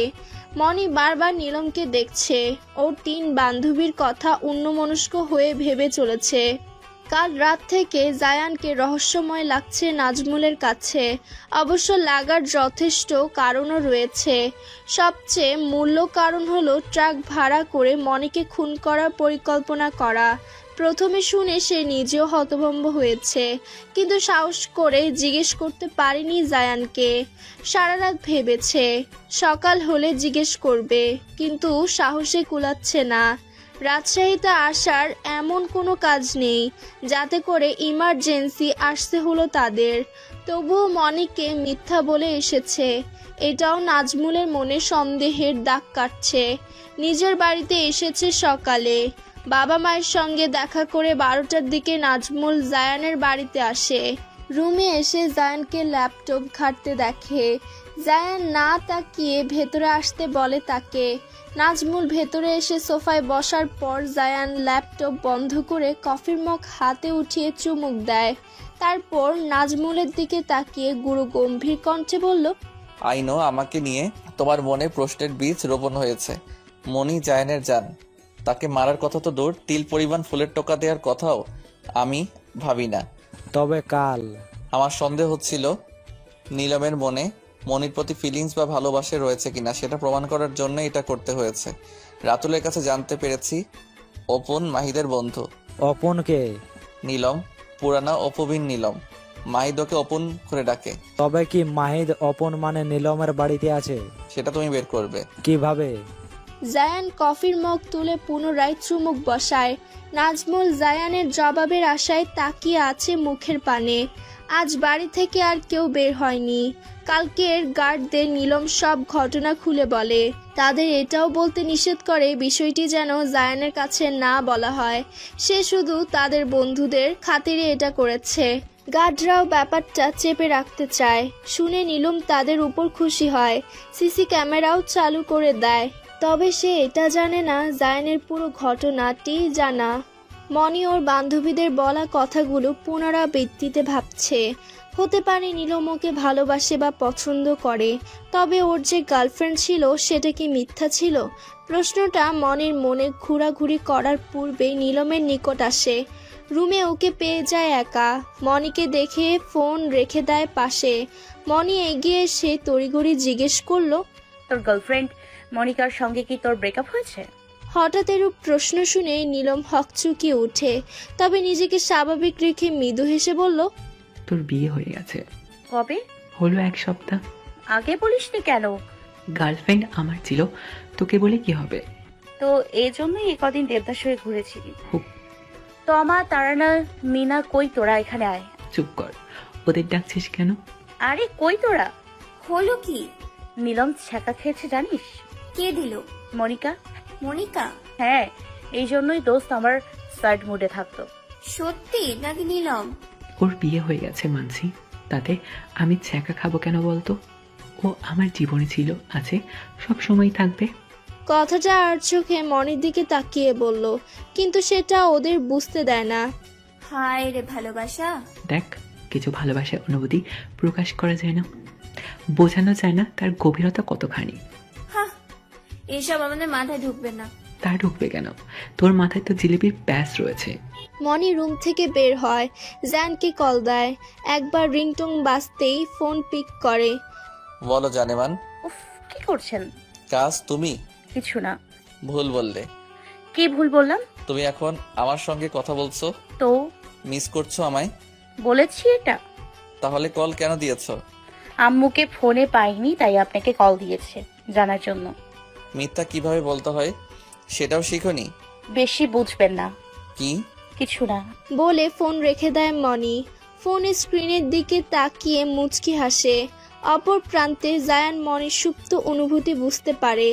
Speaker 1: মনি বারবার নীলমকে দেখছে। ওর 3 বান্ধবীর কথা অন্যমনস্ক হয়ে ভেবে চলেছে। কাল রাত থেকে জায়ানকে রহস্যময় লাগছে নাজমুলের কাছে। অবশ্য লাগার যথেষ্ট কারণও রয়েছে। সবচেয়ে মূল্য কারণ হলো ট্রাক ভাড়া করে মনিকে খুন করার পরিকল্পনা করা। প্রথমে শুনে সে নিজেও হতভম্ব হয়েছে, কিন্তু সাহস করে জিজ্ঞেস করতে পারেনি জায়ানকে। সারা রাত ভেবেছে সকাল হলে জিজ্ঞেস করবে, কিন্তু সাহসে কুলাচ্ছে না। রাজশাহীতে আসার এমন কোনো কাজ নেই যাতে করে ইমার্জেন্সি আসতে হলো তাদের। তবুও মনিকে মিথ্যা বলে এসেছে, এটাও নাজমুলের মনে সন্দেহের দাগ কাটছে। নিজের বাড়িতে এসেছে সকালে। বাবা মায়ের সঙ্গে দেখা করে 12টার দিকে নাজমুল জায়ানের বাড়িতে আসে। রুমে এসে জায়ানকে ল্যাপটপ ঘাঁটতে দেখে। জায়ান না তাকিয়ে ভেতরে আসতে বলে তাকে। নাজমুল ভেতরে এসে সোফায় বসার পর জায়ান ল্যাপটপ বন্ধ করে কফির মগ হাতে উঠিয়ে চুমুক দেয়। তারপর নাজমুলের দিকে তাকিয়ে গুরু গম্ভীর কণ্ঠে বলল,
Speaker 2: আই নো, আমাকে নিয়ে তোমার মনে প্রশ্নের বীজ রোপণ হয়েছে। মনি জায়ানের জান, তাকে মারার কথা তো দূর, তিল পরিমাণ ফুলের টোকা দেওয়ার কথাও আমি ভাবি না।
Speaker 5: তবে কাল
Speaker 2: আমার সন্দেহ হচ্ছিল নীলমের মনে মনির প্রতি ফিলিংস বা ভালোবাসা রয়েছে কিনা, সেটা প্রমাণ করার জন্য এটা করতে হয়েছে। রাতুলের কাছে জানতে পেরেছি অপুন মাহিদের বন্ধু।
Speaker 5: অপনকে?
Speaker 2: নীলম, পুরানা অপুবিন নীলম। মাহিদ ওকে অপুন করে ডাকে।
Speaker 5: তবে কি মাহিদ অপন মানে নীলমের বাড়িতে আছে?
Speaker 2: সেটা তুমি বের করবে।
Speaker 5: কিভাবে?
Speaker 1: জায়ান কফির মগ তুলে পুনরায় চুমুক বসায়। নাজমুল জায়ানের জবাবের আশায় তাকিয়ে আছে মুখের পানে। আজ বাড়ি থেকে আর কেউ বের হয়নি। কালকের গার্ডদের নীলম সব ঘটনা খুলে বলে। তাদের এটাও বলতে নিষেধ করে বিষয়টি যেন জায়ানের কাছে না বলা হয়। সে শুধু তাদের বন্ধুদের খাতিরে এটা করেছে। গার্ডরাও ব্যাপারটা চেপে রাখতে চায়। শুনে নীলম তাদের উপর খুশি হয়। সিসি ক্যামেরাও চালু করে দেয়। তবে সে এটা জানে না জায়ানের পুরো ঘটনাটি জানা। মনি ওর বান্ধবীদের বলা কথাগুলো পুনরাবৃত্তিতে ভাবছে। হতে পারে নীলম ওকে ভালোবাসে বা পছন্দ করে, তবে ওর যে গার্লফ্রেন্ড ছিল সেটা কি মিথ্যা ছিল? প্রশ্নটা মনির মনে ঘোরাঘুরি করার পূর্বেই নীলমের নিকট আসে। রুমে ওকে পেয়ে যায় একা। মনিকে দেখে ফোন রেখে দেয় পাশে। মনি এগিয়ে এসে তড়িঘড়ি জিজ্ঞেস করলো,
Speaker 3: তোর গার্লফ্রেন্ড মনিকার সঙ্গে কি তোর ব্রেকআপ হয়েছে?
Speaker 1: হঠাৎ এরূপ প্রশ্ন শুনে নীলম হকচকিয়ে ওঠে, তবে নিজেকে স্বাভাবিক রেখে মৃদু হেসে বলল,
Speaker 4: তোর বিয়ে হয়ে গেছে।
Speaker 3: কবে?
Speaker 4: হলো 1 সপ্তাহ।
Speaker 3: আগে বলিসনি কেন?
Speaker 4: গার্লফ্রেন্ড আমার ছিল, তোকে বলে কি হবে?
Speaker 3: তো এই জন্যই কদিন দেবদাস হয়ে ঘুরেছিলি।
Speaker 4: হুপ।
Speaker 3: তমা, তারানা, মিনা কই তোরা? এখানে আয়।
Speaker 4: চুপ কর, ওদের ডাকছিস কেন?
Speaker 3: আরে কই তোরা?
Speaker 7: হলো কি?
Speaker 3: নীলম ছ্যাঁকা খেয়েছে জানিস?
Speaker 7: কে দিল?
Speaker 3: মনিকা।
Speaker 7: মনিকা?
Speaker 3: হ্যাঁ, এই জন্যই দোস্ত আমার স্যাড মুডে থাকতো।
Speaker 7: সত্যি নাকি নিলাম?
Speaker 4: ওর বিয়ে হয়ে গেছে মানছি, তাতে আমি ছ্যাঁকা খাবো কেন বলতো? ও আমার জীবনে ছিল, আছে, সব সময় থাকবে।
Speaker 1: কথাটা আর চোখে মনির দিকে তাকিয়ে বলল, কিন্তু সেটা ওদের বুঝতে দেয় না।
Speaker 7: হায় রে ভালোবাসা।
Speaker 4: দেখ, কিছু ভালোবাসার অনুভূতি প্রকাশ করা যায় না, বোঝানো যায় না তার গভীরতা কতখানি।
Speaker 7: হ্যাঁ, এসব আমাদের মাথায় ঢুকবে না।
Speaker 4: তা ঢুকবে কেন? তোর মাথায় তো জিলিপির প্যাচ রয়েছে।
Speaker 1: মনি রুম থেকে বের হয়, জায়ানকে কল দেয়। একবার রিংটং বাজতেই ফোন পিক করে।
Speaker 2: বলো জানেমান।
Speaker 3: উফ, কি করছেন?
Speaker 2: কাজ তুমি?
Speaker 3: কিছু না।
Speaker 2: ভুল বললে।
Speaker 3: কি ভুল বললাম?
Speaker 2: তুমি এখন আমার সঙ্গে কথা বলছো,
Speaker 3: তো
Speaker 2: মিস করছো আমায়।
Speaker 3: বলেছি এটা?
Speaker 2: তাহলে কল কেন দিয়েছো?
Speaker 3: আম্মুকে ফোনে পাইনি, তাই আপনাকে কল দিয়েছে জানার জন্য।
Speaker 2: মিথ্যা কিভাবে বলতে হয় সেটাও শিখোনি?
Speaker 3: বেশি বুঝবেন না।
Speaker 2: কি?
Speaker 3: কিছু না।
Speaker 1: বলে ফোন রেখে দেয় মনি। ফোনের স্ক্রিনের দিকে তাকিয়ে মুচকি হাসে। অপর প্রান্তে জায়ান মনির সুপ্ত অনুভূতি বুঝতে পারে।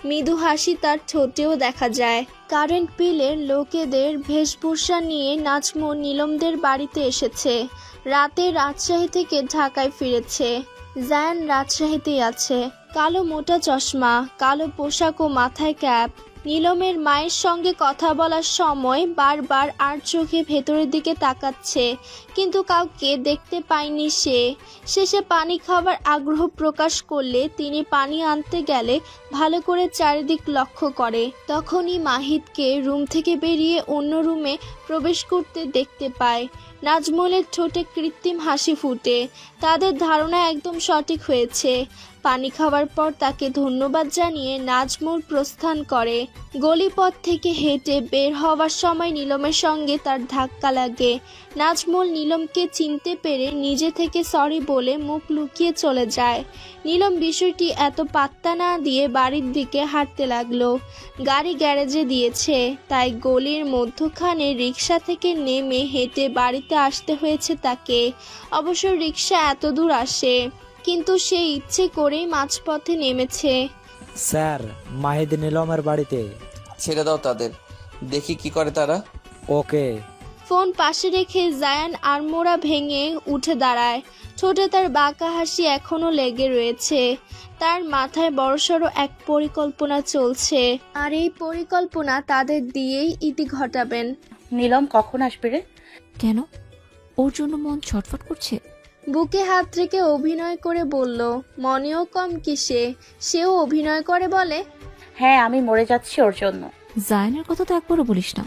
Speaker 1: মৃদু হাসি তার ঠোঁটেও দেখা যায়। কারেন্ট বিলের লোকেদের বেশভূষা নিয়ে নাজমুল নীলমদের বাড়িতে এসেছে। রাতে রাজশাহী থেকে ঢাকায় ফিরেছে। জায়ান রাজশাহীতেই আছে। কালো মোটা চশমা, কালো পোশাক ও মাথায় ক্যাপ। নীলমের মায়ের সঙ্গে কথা বলার সময় বারবার আর চোখে ভেতরের দিকে তাকাচ্ছে, কিন্তু কাউকে দেখতে পায়নি সে। শেষে পানি খাওয়ার আগ্রহ প্রকাশ করলে তিনি পানি আনতে গেলে ভালো করে চারিদিক লক্ষ্য করে। তখনই মাহিদকে রুম থেকে বেরিয়ে অন্য রুমে প্রবেশ করতে দেখতে পায়। নাজমুলের ঠোঁটে কৃত্রিম হাসি ফুটে। তাদের ধারণা একদম সঠিক হয়েছে। পানি খাওয়ার পর তাকে ধন্যবাদ জানিয়ে নাজমুল প্রস্থান করে। গলিপথ থেকে হেঁটে বের হওয়ার সময় নীলমের সঙ্গে তার ধাক্কা লাগে। নাজমুল নীলমকে চিনতে পেরে নিজে থেকে সরি বলে মুখ লুকিয়ে চলে যায়। নীলম বিষয়টি এত পাত্তা না দিয়ে বাড়ির দিকে হাঁটতে লাগলো। গাড়ি গ্যারেজে দিয়েছে, তাই গলির মধ্যখানে রিক্সা থেকে নেমে হেঁটে বাড়িতে আসতে হয়েছে তাকে। অবশ্য রিক্সা এত দূর আসে, কিন্তু সে ইচ্ছে করেই মাঝপথে নেমেছে।
Speaker 5: স্যার, মাহিদ নীলমের বাড়িতে।
Speaker 2: ছেড়ে দাও তাদের, দেখি কি করে তারা।
Speaker 5: ওকে।
Speaker 1: ফোন পাশে রেখে জায়ান আড়মোড়া ভেঙে উঠে দাঁড়ায়। ঠোঁটে তার বাঁকা হাসি এখনো লেগে রয়েছে। তার মাথায় বড়সড় এক পরিকল্পনা চলছে, আর এই পরিকল্পনা তাদের দিয়েই ইতি ঘটাবেন।
Speaker 3: নীলম কখন আসবে রে?
Speaker 9: কেন? ওর জন্য মন ছটফট করছে?
Speaker 1: বুকে হাত রেখে অভিনয় করে বলল। মনেও কম কিসে, সেও অভিনয় করে বলে।
Speaker 3: হ্যাঁ, আমি মরে যাচ্ছি ওর জন্য।
Speaker 9: জায়ানের কথা তো একবারও বলিস না।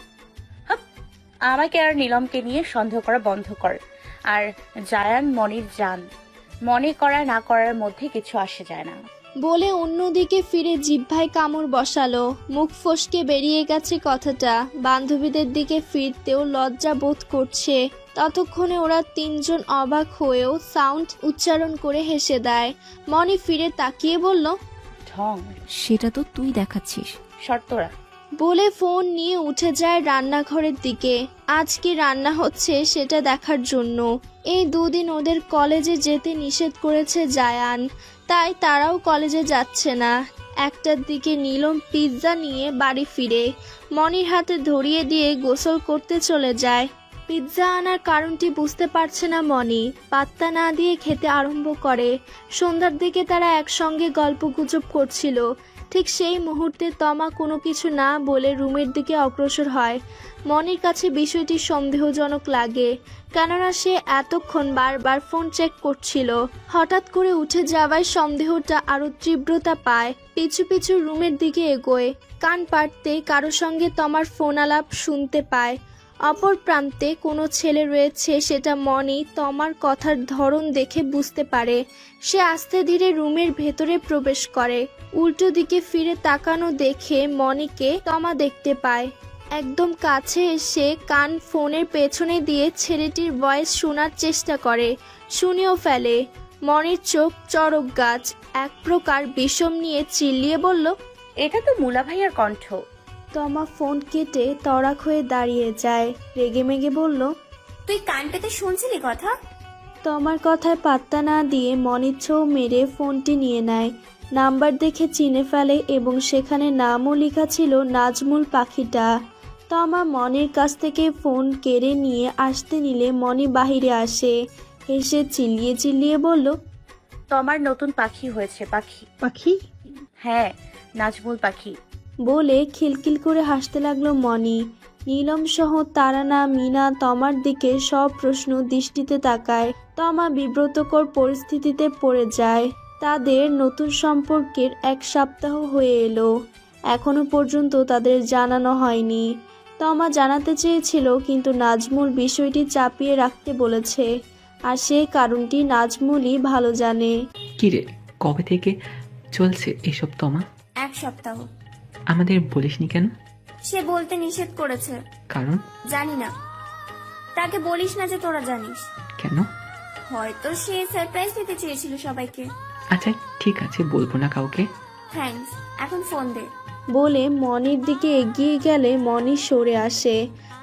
Speaker 3: আমাকে আর নীলমকে নিয়ে সন্দেহ করা বন্ধ কর। আর জায়ান মনির জান, মনে করা না করার মধ্যে কিছু আসে যায় না।
Speaker 1: বলে অন্যদিকে ফিরে জিহ্বায় কামড় বসালো। মুখ ফসকে বেরিয়ে গেছে কথাটা। বান্ধবীদের দিকে ফিরতেও লজ্জা বোধ করছে। ততক্ষণে ওরা তিনজন অবাক হয়েও সাউন্ড উচ্চারণ করে হেসে দেয়। মনি ফিরে তাকিয়ে বলল,
Speaker 3: ঢং।
Speaker 9: সেটা তো তুই দেখাচ্ছিস।
Speaker 3: শর্তরা।
Speaker 1: বলে ফোন নিয়ে উঠে যায় রান্নাঘরের দিকে। আজ কি রান্না হচ্ছে সেটা দেখার জন্য। এই দুদিন ওদের কলেজে যেতে নিষেধ করেছে জায়ান, তাই তারাও কলেজে যাচ্ছে না। একটার দিকে নীলম পিৎজা নিয়ে বাড়ি ফিরে মনির হাতে ধরিয়ে দিয়ে গোসল করতে চলে যায়। পিৎজা আনার কারণটি বুঝতে পারছে না মনি। পাত্তা না দিয়ে খেতে আরম্ভ করে। সন্ধ্যার দিকে তারা একসঙ্গে গল্পগুজব করছিল। ঠিক সেই মুহূর্তে তমা কোনো কিছু না বলে রুমের দিকে অগ্রসর হয়। মনির কাছে বিষয়টি সন্দেহজনক লাগে, কেননা সে এতক্ষণ বারবার ফোন চেক করছিল। হঠাৎ করে উঠে যাওয়ায় সন্দেহটা আরো তীব্রতা পায়। পিছু পিছু রুমের দিকে এগোয়। কান পাড়তে কারো সঙ্গে তমার ফোন আলাপ শুনতে পায়। অপর প্রান্তে কোনো ছেলে রয়েছে, সেটা মনি তমার কথার ধরন দেখে বুঝতে পারে। সে আস্তে ধীরে রুমের ভেতরে প্রবেশ করে। উল্টো দিকে ফিরে তাকানো দেখে মনিকে তমা দেখতে পায়। একদম কাছে এসে কান ফোনের পেছনে দিয়ে ছেলেটির ভয়েস শোনার চেষ্টা করে। শুনেও ফেলে। মনির চোখ চড়ক গাছ। এক প্রকার বিষম নিয়ে চিল্লিয়ে বলল,
Speaker 3: এটা তো মুলা ভাইয়ার কণ্ঠ।
Speaker 1: তমা ফোন কেটে তড়াক হয়ে দাঁড়িয়ে যায়। রেগেমেগে বলল,
Speaker 7: তুই কান পেতে শুনছিলি কথা?
Speaker 1: তমার কথায় পাত্তা না দিয়ে মনির ছোঁ মেরে ফোনটি নিয়ে নেয়। নাম্বার দেখে চিনে ফেলে এবং সেখানে নামও লেখা ছিল নাজমুল পাখিটা। তমা মনির কাছ থেকে ফোন কেড়ে নিয়ে আসতে নিলে মনি বাহিরে আসে। হেসে চিল্লিয়ে চিল্লিয়ে বলল,
Speaker 3: তোমার নতুন পাখি হয়েছে। পাখি?
Speaker 8: পাখি?
Speaker 3: হ্যাঁ, নাজমুল পাখি।
Speaker 1: বলে খিলখিল করে হাসতে লাগলো মনি। নীলম সহ তারানা, মিনা তমার দিকে সব প্রশ্ন দৃষ্টিতে তাকায়। তমা বিব্রতকর পরিস্থিতিতে পড়ে যায়। তাদের নতুন সম্পর্কের 1 সপ্তাহ হয়ে এলো, এখনো পর্যন্ত তাদের জানানো হয়নি। তমা জানাতে চেয়েছিল, কিন্তু নাজমুল বিষয়টি চাপিয়ে রাখতে বলেছে। আর সেই কারণটি নাজমুলই ভালো জানে।
Speaker 4: কিরে, কবে থেকে চলছে এসব তমা?
Speaker 7: 1 সপ্তাহ।
Speaker 4: আমাদের বলিসনি কেন?
Speaker 7: সে বলতে নিষেধ করেছে।
Speaker 4: কারণ?
Speaker 7: জানি না। তাকে বলিস না যে তোরা জানিস।
Speaker 4: কেন?
Speaker 7: হয়তো সে সারপ্রাইজ দিতে চেয়েছিল সবাইকে।
Speaker 4: আচ্ছা ঠিক আছে, বলবো না কাউকে।
Speaker 7: থ্যাঙ্কস, এখন ফোন দে।
Speaker 1: বলে মনির দিকে এগিয়ে গেলে মনি সরে আসে।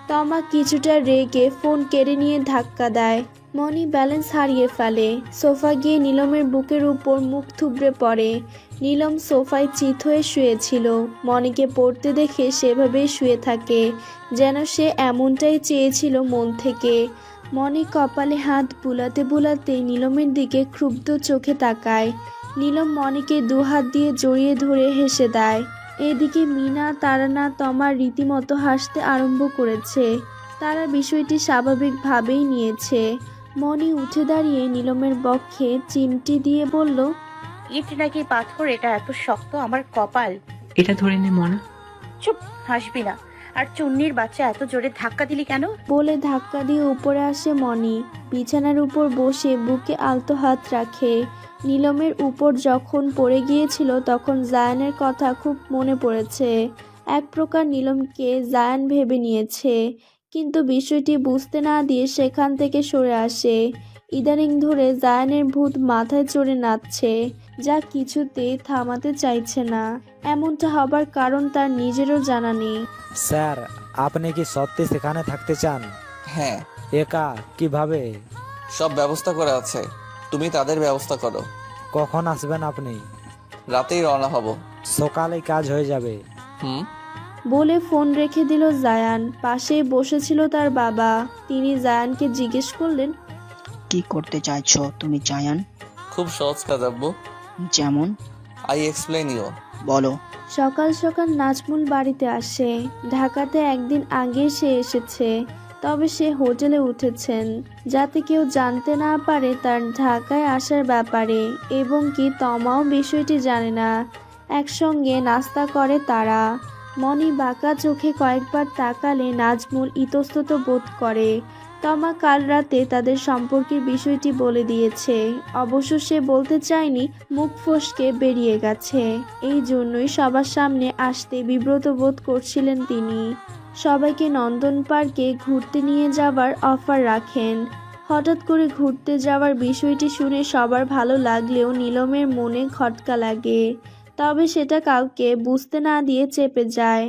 Speaker 1: তমা কিছুটা রেগে ফোন কেড়ে নিয়ে ধাক্কা দেয়। মনি ব্যালেন্স হারিয়ে ফেলে, সোফা গিয়ে নীলমের বুকের উপর মুখ থুবড়ে পড়ে। নীলম সোফায় চিত হয়ে শুয়েছিল। মনিকে পড়তে দেখে সেভাবেই শুয়ে থাকে, যেন সে এমনটাই চেয়েছিল মন থেকে। মনি কপালে হাত বুলাতে বুলাতে নীলমের দিকে ক্ষুব্ধ চোখে তাকায়। নীলম মনিকে দুহাত দিয়ে জড়িয়ে ধরে হেসে দেয়। এদিকে মিনা, তারানা, তমা রীতিমতো হাসতে আরম্ভ করেছে। তারা বিষয়টি স্বাভাবিকভাবেই নিয়েছে। মনি উঠে দাঁড়িয়ে নীলমের বক্ষে চিমটি দিয়ে বলল,
Speaker 3: ইট নাকি পাথর, এটা এত শক্ত আমার কপাল।
Speaker 4: এটা ধরে নে মনা।
Speaker 3: চুপ, হাসবি না। আর চুন্নির বাচ্চা, এত জোরে ধাক্কা দিলি কেন?
Speaker 1: বলে ধাক্কা দিয়ে উপরে আসে মনি। বিছানার উপর বসে বুকে আলতো হাত রাখে। নীলমের উপর যখন পড়ে গিয়েছিল তখন জায়ানের কথা খুব মনে পড়েছে। এক প্রকার নীলমকে জায়ান ভেবে নিয়েছে, কিন্তু বিষয়টি বুঝতে না দিয়ে সেখান থেকে সরে আসে। ইদানিং ধরে জায়ানের ভূত মাথায় চড়ে নাচছে, যা কিছুতেই থামাতে চাইছে না। এমনটা হবার কারণ তার নিজেরও জানা নেই।
Speaker 5: স্যার, আপনি কি সত্যি সেখানে থাকতে চান?
Speaker 2: হ্যাঁ,
Speaker 5: একা? কিভাবে?
Speaker 2: সব ব্যবস্থা করা আছে, তুমি তাদের ব্যবস্থা করো।
Speaker 5: কখন আসবেন আপনি?
Speaker 2: রাতেই রওনা হব।
Speaker 5: সকালে কাজ হয়ে যাবে।
Speaker 2: হুম।
Speaker 1: বলে ফোন রেখে দিল জায়ান। পাশেই বসেছিল তার বাবা। তিনি জায়ানকে জিজ্ঞেস করলেন,
Speaker 10: কি করতে চাইছো তুমি জায়ান?
Speaker 2: খুব সহজ কাজ আব্বু।
Speaker 10: যেমন?
Speaker 2: I explain you.
Speaker 10: বলো।
Speaker 1: সকাল সকাল নাজমুল বাড়িতে আসে। ঢাকাতে একদিন আগে সে এসেছে, তবে সে হোটেলে উঠেছেন, যাতে কেউ জানতে না পারে তার ঢাকায় আসার ব্যাপারে, এবং কি তমাও বিষয়টি জানে না। একসঙ্গে নাস্তা করে তারা। মনি বাঁকা চোখে কয়েকবার তাকালে নাজমুল ইতস্তত বোধ করে। তমা কাল রাতে তাদের সম্পর্কের বিষয়টি বলে দিয়েছে। অবশ্য সে বলতে চায়নি, মুখ ফসকে বেরিয়ে গেছে। এই জন্যই সবার সামনে আসতে বিব্রত বোধ করছিলেন তিনি। সবাইকে নন্দন পার্কে ঘুরতে নিয়ে যাবার অফার রাখেন। হঠাৎ করে ঘুরতে যাওয়ার বিষয়টি শুনে সবার ভালো লাগলেও নীলমের মনে খটকা লাগে। তবে সেটা কাউকে বুঝতে না দিয়ে চেপে যায়।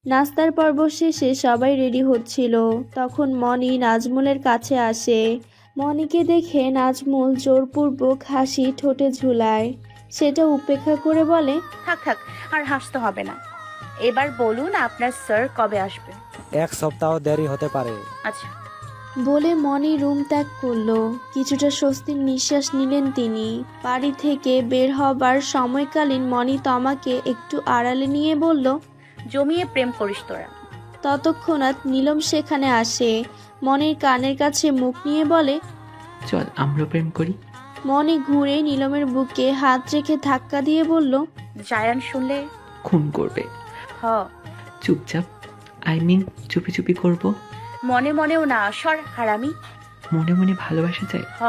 Speaker 1: নাস্তার পর্ব শেষে সবাই রেডি হচ্ছিল, তখন মনি নাজমুলের কাছে আসে। মনিকে দেখে নাজমুল জোরপূর্বক হাসি ঠোঁটে ঝুলায়। সেটা উপেক্ষা করে বলে,
Speaker 3: থাক থাক, আর হাসতে হবে না। এবার বলুন আপনার স্যার কবে আসবে?
Speaker 5: 1 সপ্তাহ দেরি হতে পারে।
Speaker 3: আচ্ছা।
Speaker 1: বলে মনি রুম ত্যাগ করলো। কিছুটা স্বস্তির নিঃশ্বাস নিলেন তিনি। বাড়ি থেকে বের হবার সময়কালীন মনি তমাকে একটু আড়ালে নিয়ে বলল,
Speaker 3: জমিয়ে প্রেম করিস তোরা।
Speaker 1: ততক্ষণাৎ নীলম সেখানে আসে। মনির কানের কাছে মুখ নিয়ে বলে,
Speaker 4: চল আমরা প্রেম করি।
Speaker 1: মনি ঘুরে নীলমের বুকে হাত রেখে ধাক্কা দিয়ে বলল,
Speaker 3: জায়ান শুনলে
Speaker 4: খুন করবে।
Speaker 3: হ।
Speaker 4: চুপচাপ, আই মিন চুপি চুপি করব।
Speaker 3: মনে মনেও না, সর হারামি।
Speaker 4: মনে মনে ভালোবাসা যায়।
Speaker 3: হ,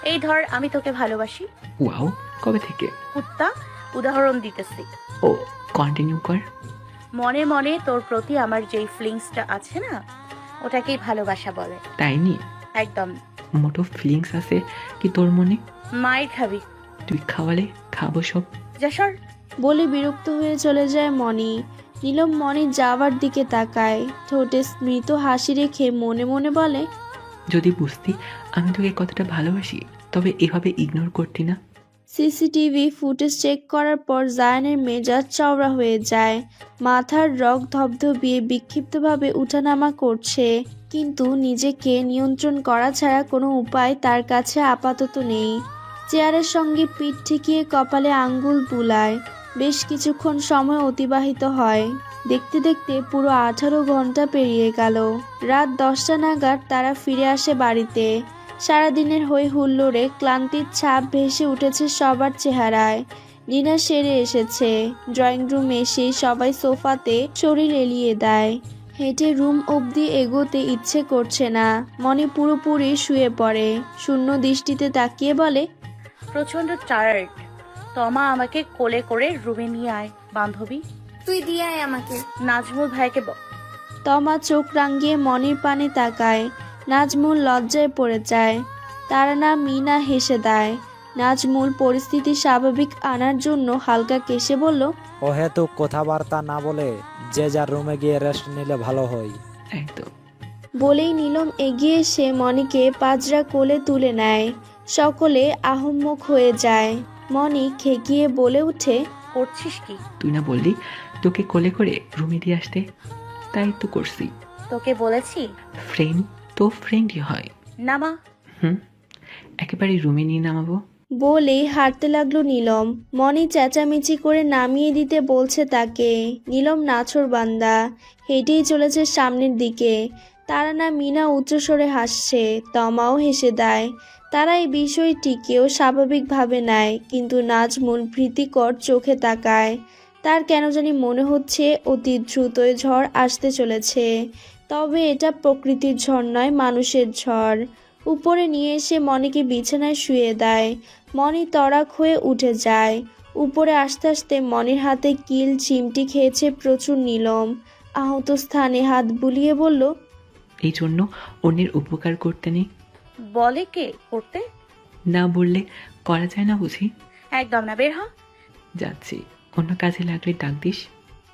Speaker 3: এই ধর আমি তোকে ভালোবাসি।
Speaker 4: ওয়াও, কবে থেকে?
Speaker 3: কুত্তা, উদাহরণ দিতেছি।
Speaker 4: ও, কন্টিনিউ কর।
Speaker 3: মনে মনে তোর প্রতি আমার যেই ফিলিংসটা আছে না, ওটাকেই ভালোবাসা বলে।
Speaker 4: তাই নি?
Speaker 3: একদম।
Speaker 4: মোটো ফিলিংস আছে কি তোর মনে?
Speaker 3: মায়ের খাবি।
Speaker 4: তুই খাওয়ালে খাবো সব।
Speaker 3: যা সর।
Speaker 1: বলে বিরক্ত হয়ে চলে যায় মনি। নীলম মনি যাওয়ার দিকে তাকায়, ঠোঁটে স্মৃত হাসি রেখে মনে মনে বলে,
Speaker 4: যদি বুঝতি আমি তোকে কতটা ভালোবাসি, তবে এভাবে ইগনোর করতি না।
Speaker 1: সিসিটিভি ফুটেজ চেক করার পর জায়ানের মেজাজ চওড়া হয়ে যায়। মাথার রগ ধবধবিয়ে বিক্ষিপ্তভাবে উঠানামা করছে, কিন্তু নিজেকে নিয়ন্ত্রণ করা ছাড়া কোনো উপায় তার কাছে আপাতত নেই। চেয়ারের সঙ্গে পিঠ ঠেকিয়ে কপালে আঙ্গুল বুলায়। বেশ কিছুক্ষণ সময় অতিবাহিত হয়। দেখতে দেখতে পুরো 18 ঘন্টা পেরিয়ে গেল। রাত 10টা নাগাদ তারা ফিরে আসে বাড়িতে। সারাদিনের হই হুল্লোড়ে ক্লান্তির ছাপ ভেসে উঠেছে সবার চেহারায়। ডিনার সেরে এসেছে। ড্রয়িং রুমে এসে সবাই সোফাতে শরীর এলিয়ে দেয়। হেঁটে রুম অবধি এগোতে ইচ্ছে করছে না। মনে পুরোপুরি শুয়ে পড়ে। শূন্য দৃষ্টিতে তাকিয়ে বলে,
Speaker 3: প্রচন্ড টায়ার্ড। তমা আমাকে কোলে করে রুমে নিয়ে আয় বান্ধবী।
Speaker 7: তুই দিয়ে আয় আমাকে।
Speaker 3: নাজমুল ভাইকে
Speaker 1: তমা চোখ রাঙিয়ে মনির পানে তাকায়। নাজমুল লজ্জায় পড়ে যায়। তারানা মিনা হেসে দেয়। নাজমুল পরিস্থিতি স্বাভাবিক আনার জন্য হালকা কেশে বলল,
Speaker 5: অহেতুক কথাবার্তা না বলে যে যার রুমে গিয়ে রেস্ট নিলে ভালো হয়।
Speaker 4: একদম।
Speaker 1: বলেই নীলম এগিয়ে এসে মনিকে পাজরা কোলে তুলে নেয়। সকলে আহম্মক হয়ে যায়। মনি খেকিয়ে বলে ওঠে,
Speaker 3: করছিস কি?
Speaker 4: তুই না বললি তোকে কোলে করে রুমে দিয়ে আসতে, তাই তো করছি।
Speaker 3: তোকে বলেছি
Speaker 4: ফ্রেন্ড তো ফ্রেন্ডই হয়।
Speaker 3: নামা।
Speaker 4: একেবারে রুমে নিয়ে নামাবো।
Speaker 1: বলেই হাঁটতে লাগলো নীলম। মনি চেঁচামেচি করে নামিয়ে দিতে বলছে তাকে। নীলম নাছোড়বান্দা, হেঁটেই চলেছে সামনের দিকে। তারানা মিনা উচ্চস্বরে হাসছে, তমাও হেসে দেয়। তারা এই বিষয়টিকেও স্বাভাবিকভাবে নেয়, কিন্তু নাজমুল ভীতিকর চোখে তাকায়। তার কেন জানি মনে হচ্ছে অতি দ্রুতই ঝড় আসতে চলেছে। তবে এটা প্রকৃতির ঝড় নয়, মানুষের ঝড়। উপরে নিয়ে এসে মনিকে বিছানায় শুয়ে দেয়। মনি তড়াক হয়ে উঠে যায়। উপরে আসতে আসতে মনির হাতে কিল চিমটি খেয়েছে প্রচুর নীলম। আহত স্থানে হাত বুলিয়ে বলল,
Speaker 4: এই জন্য অন্যের উপকার করতে নেই।
Speaker 3: বলে কে করতে?
Speaker 4: না বললে করা যায় না বুঝি?
Speaker 3: একদম না, বের হ।
Speaker 4: যাচ্ছি, অন্য কাজে লাগলে ডাক দিস।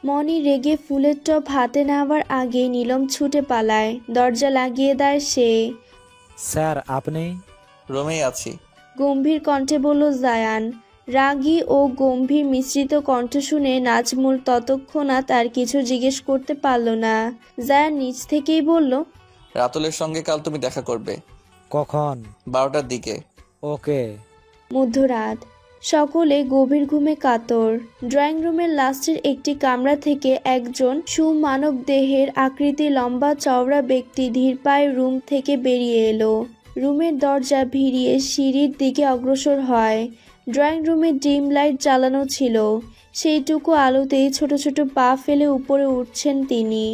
Speaker 1: মনি রেগে ফুলের টপ হাতে নেওয়ার আগে নীলম ছুটে পালায়। দরজা লাগিয়ে দেয় সে।
Speaker 5: স্যার আপনি?
Speaker 2: রুমেই আছি।
Speaker 1: গম্ভীর কণ্ঠে বলল জায়ান। রাগী ও গম্ভীর মিশ্রিত কণ্ঠ শুনে নাজমুল ততক্ষণাৎ আর কিছু জিজ্ঞেস করতে পারল না। জায়ান নিজ থেকেই বলল,
Speaker 2: রাতুলের সঙ্গে কাল তুমি দেখা করবে
Speaker 5: কখন?
Speaker 2: 12টার দিকে।
Speaker 5: ওকে।
Speaker 1: মধ্যরাত। সকলে গভীর ঘুমে কাতর। ড্রয়িং রুমের লাস্টের একটি কামরা থেকে একজন সুমানব দেহের আকৃতি লম্বা চওড়া ব্যক্তি ধীর পায়ে রুম থেকে বেরিয়ে এলো। রুমের দরজা ভিড়িয়ে সিঁড়ির দিকে অগ্রসর হয়। ড্রয়িং রুমে ডিম লাইট জ্বালানো ছিল। সেইটুকু আলোতেই ছোট ছোট পা ফেলে উপরে উঠছেন তিনি।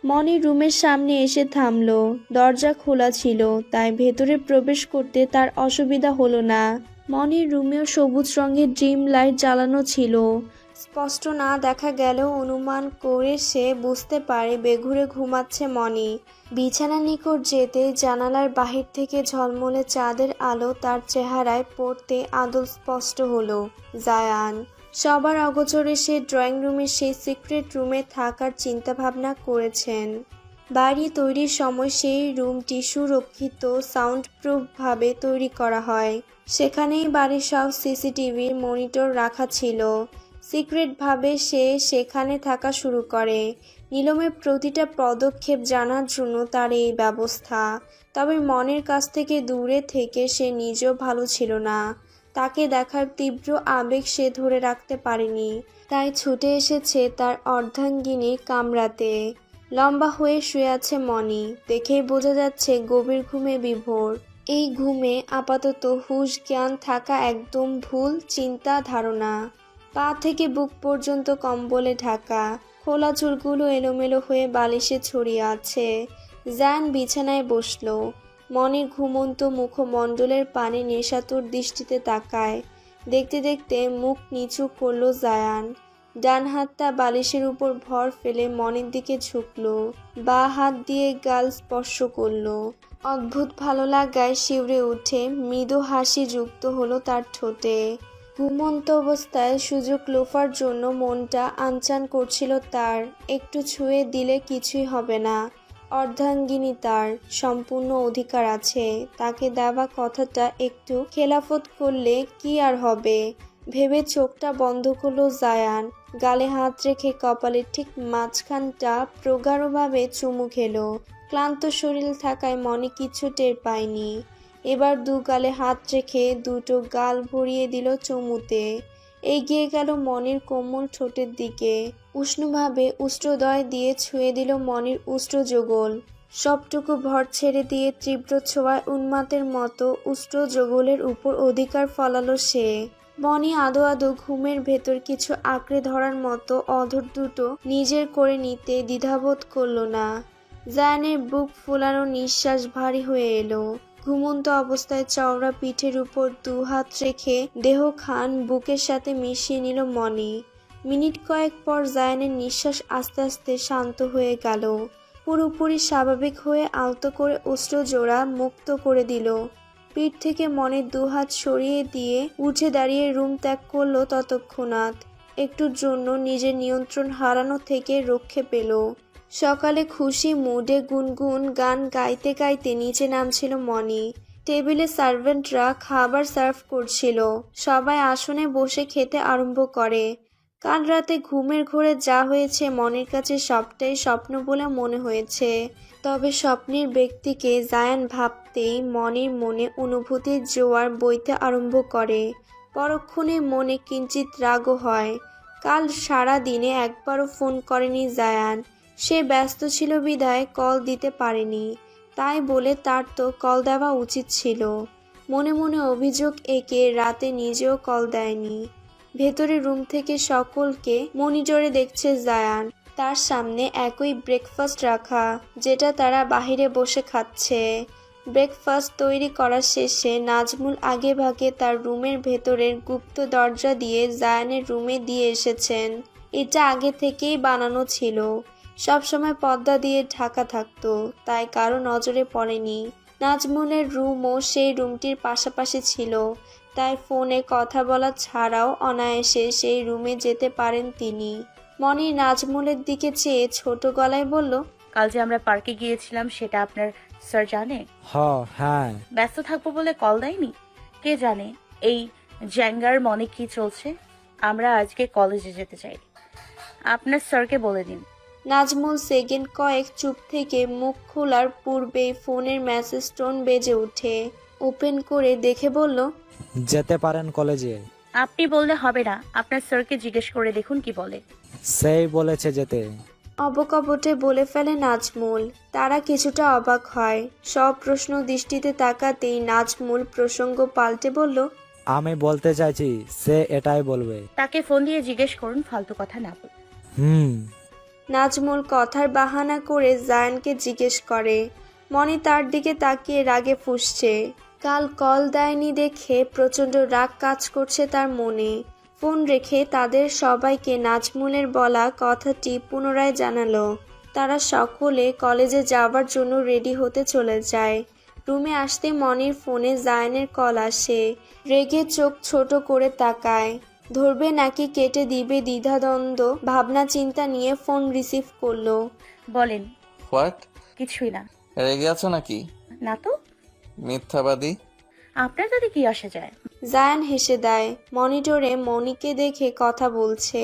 Speaker 1: মনি রুমের সামনে এসে থামল। দরজা খোলা ছিল, তাই ভেতরে প্রবেশ করতে তার অসুবিধা হলো না। মনির রুমেও সবুজ রঙের ড্রিম লাইট জ্বালানো ছিল। স্পষ্ট না দেখা গেলেও অনুমান করে সে বুঝতে পারে বেঘুরে ঘুমাচ্ছে মনি। বিছানার নিকট যেতে জানালার বাহির থেকে ঝলমলে চাঁদের আলো তার চেহারায় পড়তে আদল স্পষ্ট হলো। জায়ান। সবার অগোচরে সে ড্রয়িং রুমের সেই সিক্রেট রুমে থাকার চিন্তাভাবনা করেছেন। বাড়ি তৈরির সময় সেই রুমটি সুরক্ষিত সাউন্ডপ্রুফভাবে তৈরি করা হয়। সেখানেই বাড়ির সব সিসিটিভির মনিটর রাখা ছিল। সিক্রেটভাবে সে সেখানে থাকা শুরু করে। নীলমের প্রতিটা পদক্ষেপ জানার জন্য তার এই ব্যবস্থা। তবে মনের কাছ থেকে দূরে থেকে সে নিজেও ভালো ছিল না। তাকে দেখার তীব্র আবেগ সে ধরে রাখতে পারেনি, তাই ছুটে এসেছে তার অর্ধাঙ্গিনী কামরাতে। লম্বা হয়ে শুয়ে আছে মনি, দেখেই বোঝা যাচ্ছে গভীর ঘুমে বিভোর। এই ঘুমে আপাতত হুঁশ জ্ঞান থাকা একদম ভুল চিন্তা ধারণা। পা থেকে বুক পর্যন্ত কম্বলে ঢাকা, খোলা চুলগুলো এলোমেলো হয়ে বালিশে ছড়িয়ে আছে। জায়ান বিছানায় বসল। মনির ঘুমন্ত মুখমণ্ডলের পানে নেশাতুর দৃষ্টিতে তাকায়। দেখতে দেখতে মুখ নিচু করল জায়ান। ডান হাতটা বালিশের উপর ভর ফেলে মনির দিকে ঝুঁকল। বাঁ হাত দিয়ে গাল স্পর্শ করল। অদ্ভুত ভালো লাগায় শিউরে উঠে মৃদু হাসি যুক্ত হলো তার ঠোঁটে। ঘুমন্ত অবস্থায় সুযোগ লোফার জন্য মনটা আনচান করছিল তার। একটু ছুঁয়ে দিলে কিছুই হবে না। অর্ধাঙ্গিনী তার, সম্পূর্ণ অধিকার আছে। তাকে দেওয়া কথাটা একটু খেলাফত করলে কি আর হবে ভেবে চোখটা বন্ধ করলো জায়ান। গালে হাত রেখে কপালের ঠিক মাঝখানটা প্রগাঢ়ভাবে চুমু খেলো। ক্লান্ত শরীর থাকায় মনে কিছু টের পায়নি। এবার দু গালে হাত রেখে দুটো গাল ভরিয়ে দিল চুমুতে। এগিয়ে গেল মনির কোমল ঠোঁটের দিকে। উষ্ণভাবে উষ্ট্রদয় দিয়ে ছুঁয়ে দিল মনির উষ্ট্রযোগল। সবটুকু ভর ছেড়ে দিয়ে তীব্র ছোঁয়ায় উন্মাতের মতো উষ্ট্রযোগলের উপর অধিকার ফলালো সে। মনি আদো আদো ঘুমের ভেতর কিছু আঁকড়ে ধরার মতো অধর দুটো নিজের করে নিতে দ্বিধাবোধ করল না। জায়ানের বুক ফুলানো নিঃশ্বাস ভারী হয়ে এলো। ঘুমন্ত অবস্থায় চওড়া পিঠের উপর দু হাত রেখে দেহ খান বুকের সাথে মিশিয়ে নিল মনি। মিনিট কয়েক পর জায়ানের নিঃশ্বাস আস্তে আস্তে শান্ত হয়ে গেল। পুরোপুরি স্বাভাবিক হয়ে আলতো করে অশ্রু জোড়া মুক্ত করে দিল। পিঠ থেকে মনের দুহাত সরিয়ে দিয়ে উঠে দাঁড়িয়ে রুম ত্যাগ করলো তৎক্ষণাৎ। একটুর জন্য নিজের নিয়ন্ত্রণ হারানো থেকে রক্ষে পেল। সকালে খুশি মুডে গুনগুন গান গাইতে গাইতে নিচে নামছিল মনি। টেবিলে সার্ভেন্টরা খাবার সার্ভ করছিল। সবাই আসনে বসে খেতে আরম্ভ করে। কাল রাতে ঘুমের ঘোরে যা হয়েছে মনির কাছে সবটাই স্বপ্ন বলে মনে হয়েছে। তবে স্বপ্নের ব্যক্তিকে জায়ান ভাবতেই মনির মনে অনুভূতির জোয়ার বইতে আরম্ভ করে। পরক্ষণে মনে কিঞ্চিত রাগও হয়। কাল সারা দিনে একবারও ফোন করেনি জায়ান। সে ব্যস্ত ছিল বিধায় কল দিতে পারেনি। তাই বলে তার তো কল দেওয়া উচিত ছিল। মনে মনে অভিযোগ এঁকে রাতে নিজেও কল দেয়নি। ভেতরে রুম থেকে সকলকে মনিটরে দেখছে জায়ান। তার সামনে একই ব্রেকফাস্ট রাখা, যেটা তারা বাহিরে বসে খাচ্ছে। ব্রেকফাস্ট তৈরি করার শেষে নাজমুল আগে ভাগে তার রুমের ভেতরের গুপ্ত দরজা দিয়ে জায়ানের রুমে দিয়ে এসেছেন। এটা আগে থেকেই বানানো ছিল। সবসময় পর্দা দিয়ে ঢাকা থাকতো, তাই কারো নজরে পড়েনি। নাজমুলের রুমও সেই রুমটির পাশাপাশি ছিল, তাই ফোনে কথা বলা ছাড়াও অনায়াসে সেই রুমে যেতে পারেন তিনি। মনি নাজমুলের দিকে চেয়ে ছোট গলায় বলল,
Speaker 3: কাল যে আমরা পার্কে গিয়েছিলাম সেটা আপনার স্যার জানে?
Speaker 5: হ্যাঁ।
Speaker 3: ব্যস্ত থাকবো বলে কল দেয়নি? কে জানে এই জ্যাঙ্গার মনে কি চলছে। আমরা আজকে কলেজে যেতে চাই, আপনার স্যারকে বলে দিন।
Speaker 1: নাজমুল সেকেন্ড কয়েক চুপ থেকে মুখ খোলার পূর্বেই ফোনের মেসেজ টোন বেজে ওঠে। ওপেন করে দেখে বলল,
Speaker 5: যেতে পারেন কলেজে।
Speaker 3: আপনি বললে হবে না, আপনার স্যারকে জিজ্ঞেস করে দেখুন কি বলে।
Speaker 5: সেই বলেছে যেতে।
Speaker 1: অবকপটে বলে ফেলে নাজমুল। তারা কিছুটা অবাক হয়। সব প্রশ্ন দৃষ্টিতে তাকাতেই নাজমুল প্রসঙ্গ পাল্টে বলল,
Speaker 5: আমি বলতে চাইছি সে এটাই বলবে।
Speaker 3: তাকে ফোন দিয়ে জিজ্ঞেস করুন, ফালতু কথা না বল।
Speaker 1: নাজমুল কথার বাহানা করে জায়ানকে জিজ্ঞেস করে। মনি তার দিকে তাকিয়ে রাগে ফুঁসছে। কাল কল দেয়নি দেখে প্রচণ্ড রাগ কাজ করছে তার মনে। ফোন রেখে তাদের সবাইকে নাজমুলের বলা কথাটি পুনরায় জানালো। তারা সকলে কলেজে যাওয়ার জন্য রেডি হতে চলে যায়। রুমে আসতে মনির ফোনে জায়ানের কল আসে। রেগে চোখ ছোট করে তাকায়। ধরবে নাকি কেটে দিবে দ্বিধাদ্বন্দ্ব ভাবনা চিন্তা নিয়ে ফোন রিসিভ করলো।
Speaker 3: বলেন।
Speaker 2: হোয়াট?
Speaker 3: কিছুই না।
Speaker 2: রেগে আছো নাকি?
Speaker 3: না তো।
Speaker 2: মিথ্যাবাদী।
Speaker 3: আপনার তাতে কি আসে যায়?
Speaker 1: জায়ান হেসে দেয়। মনিটরে মনিকে দেখে কথা বলছে।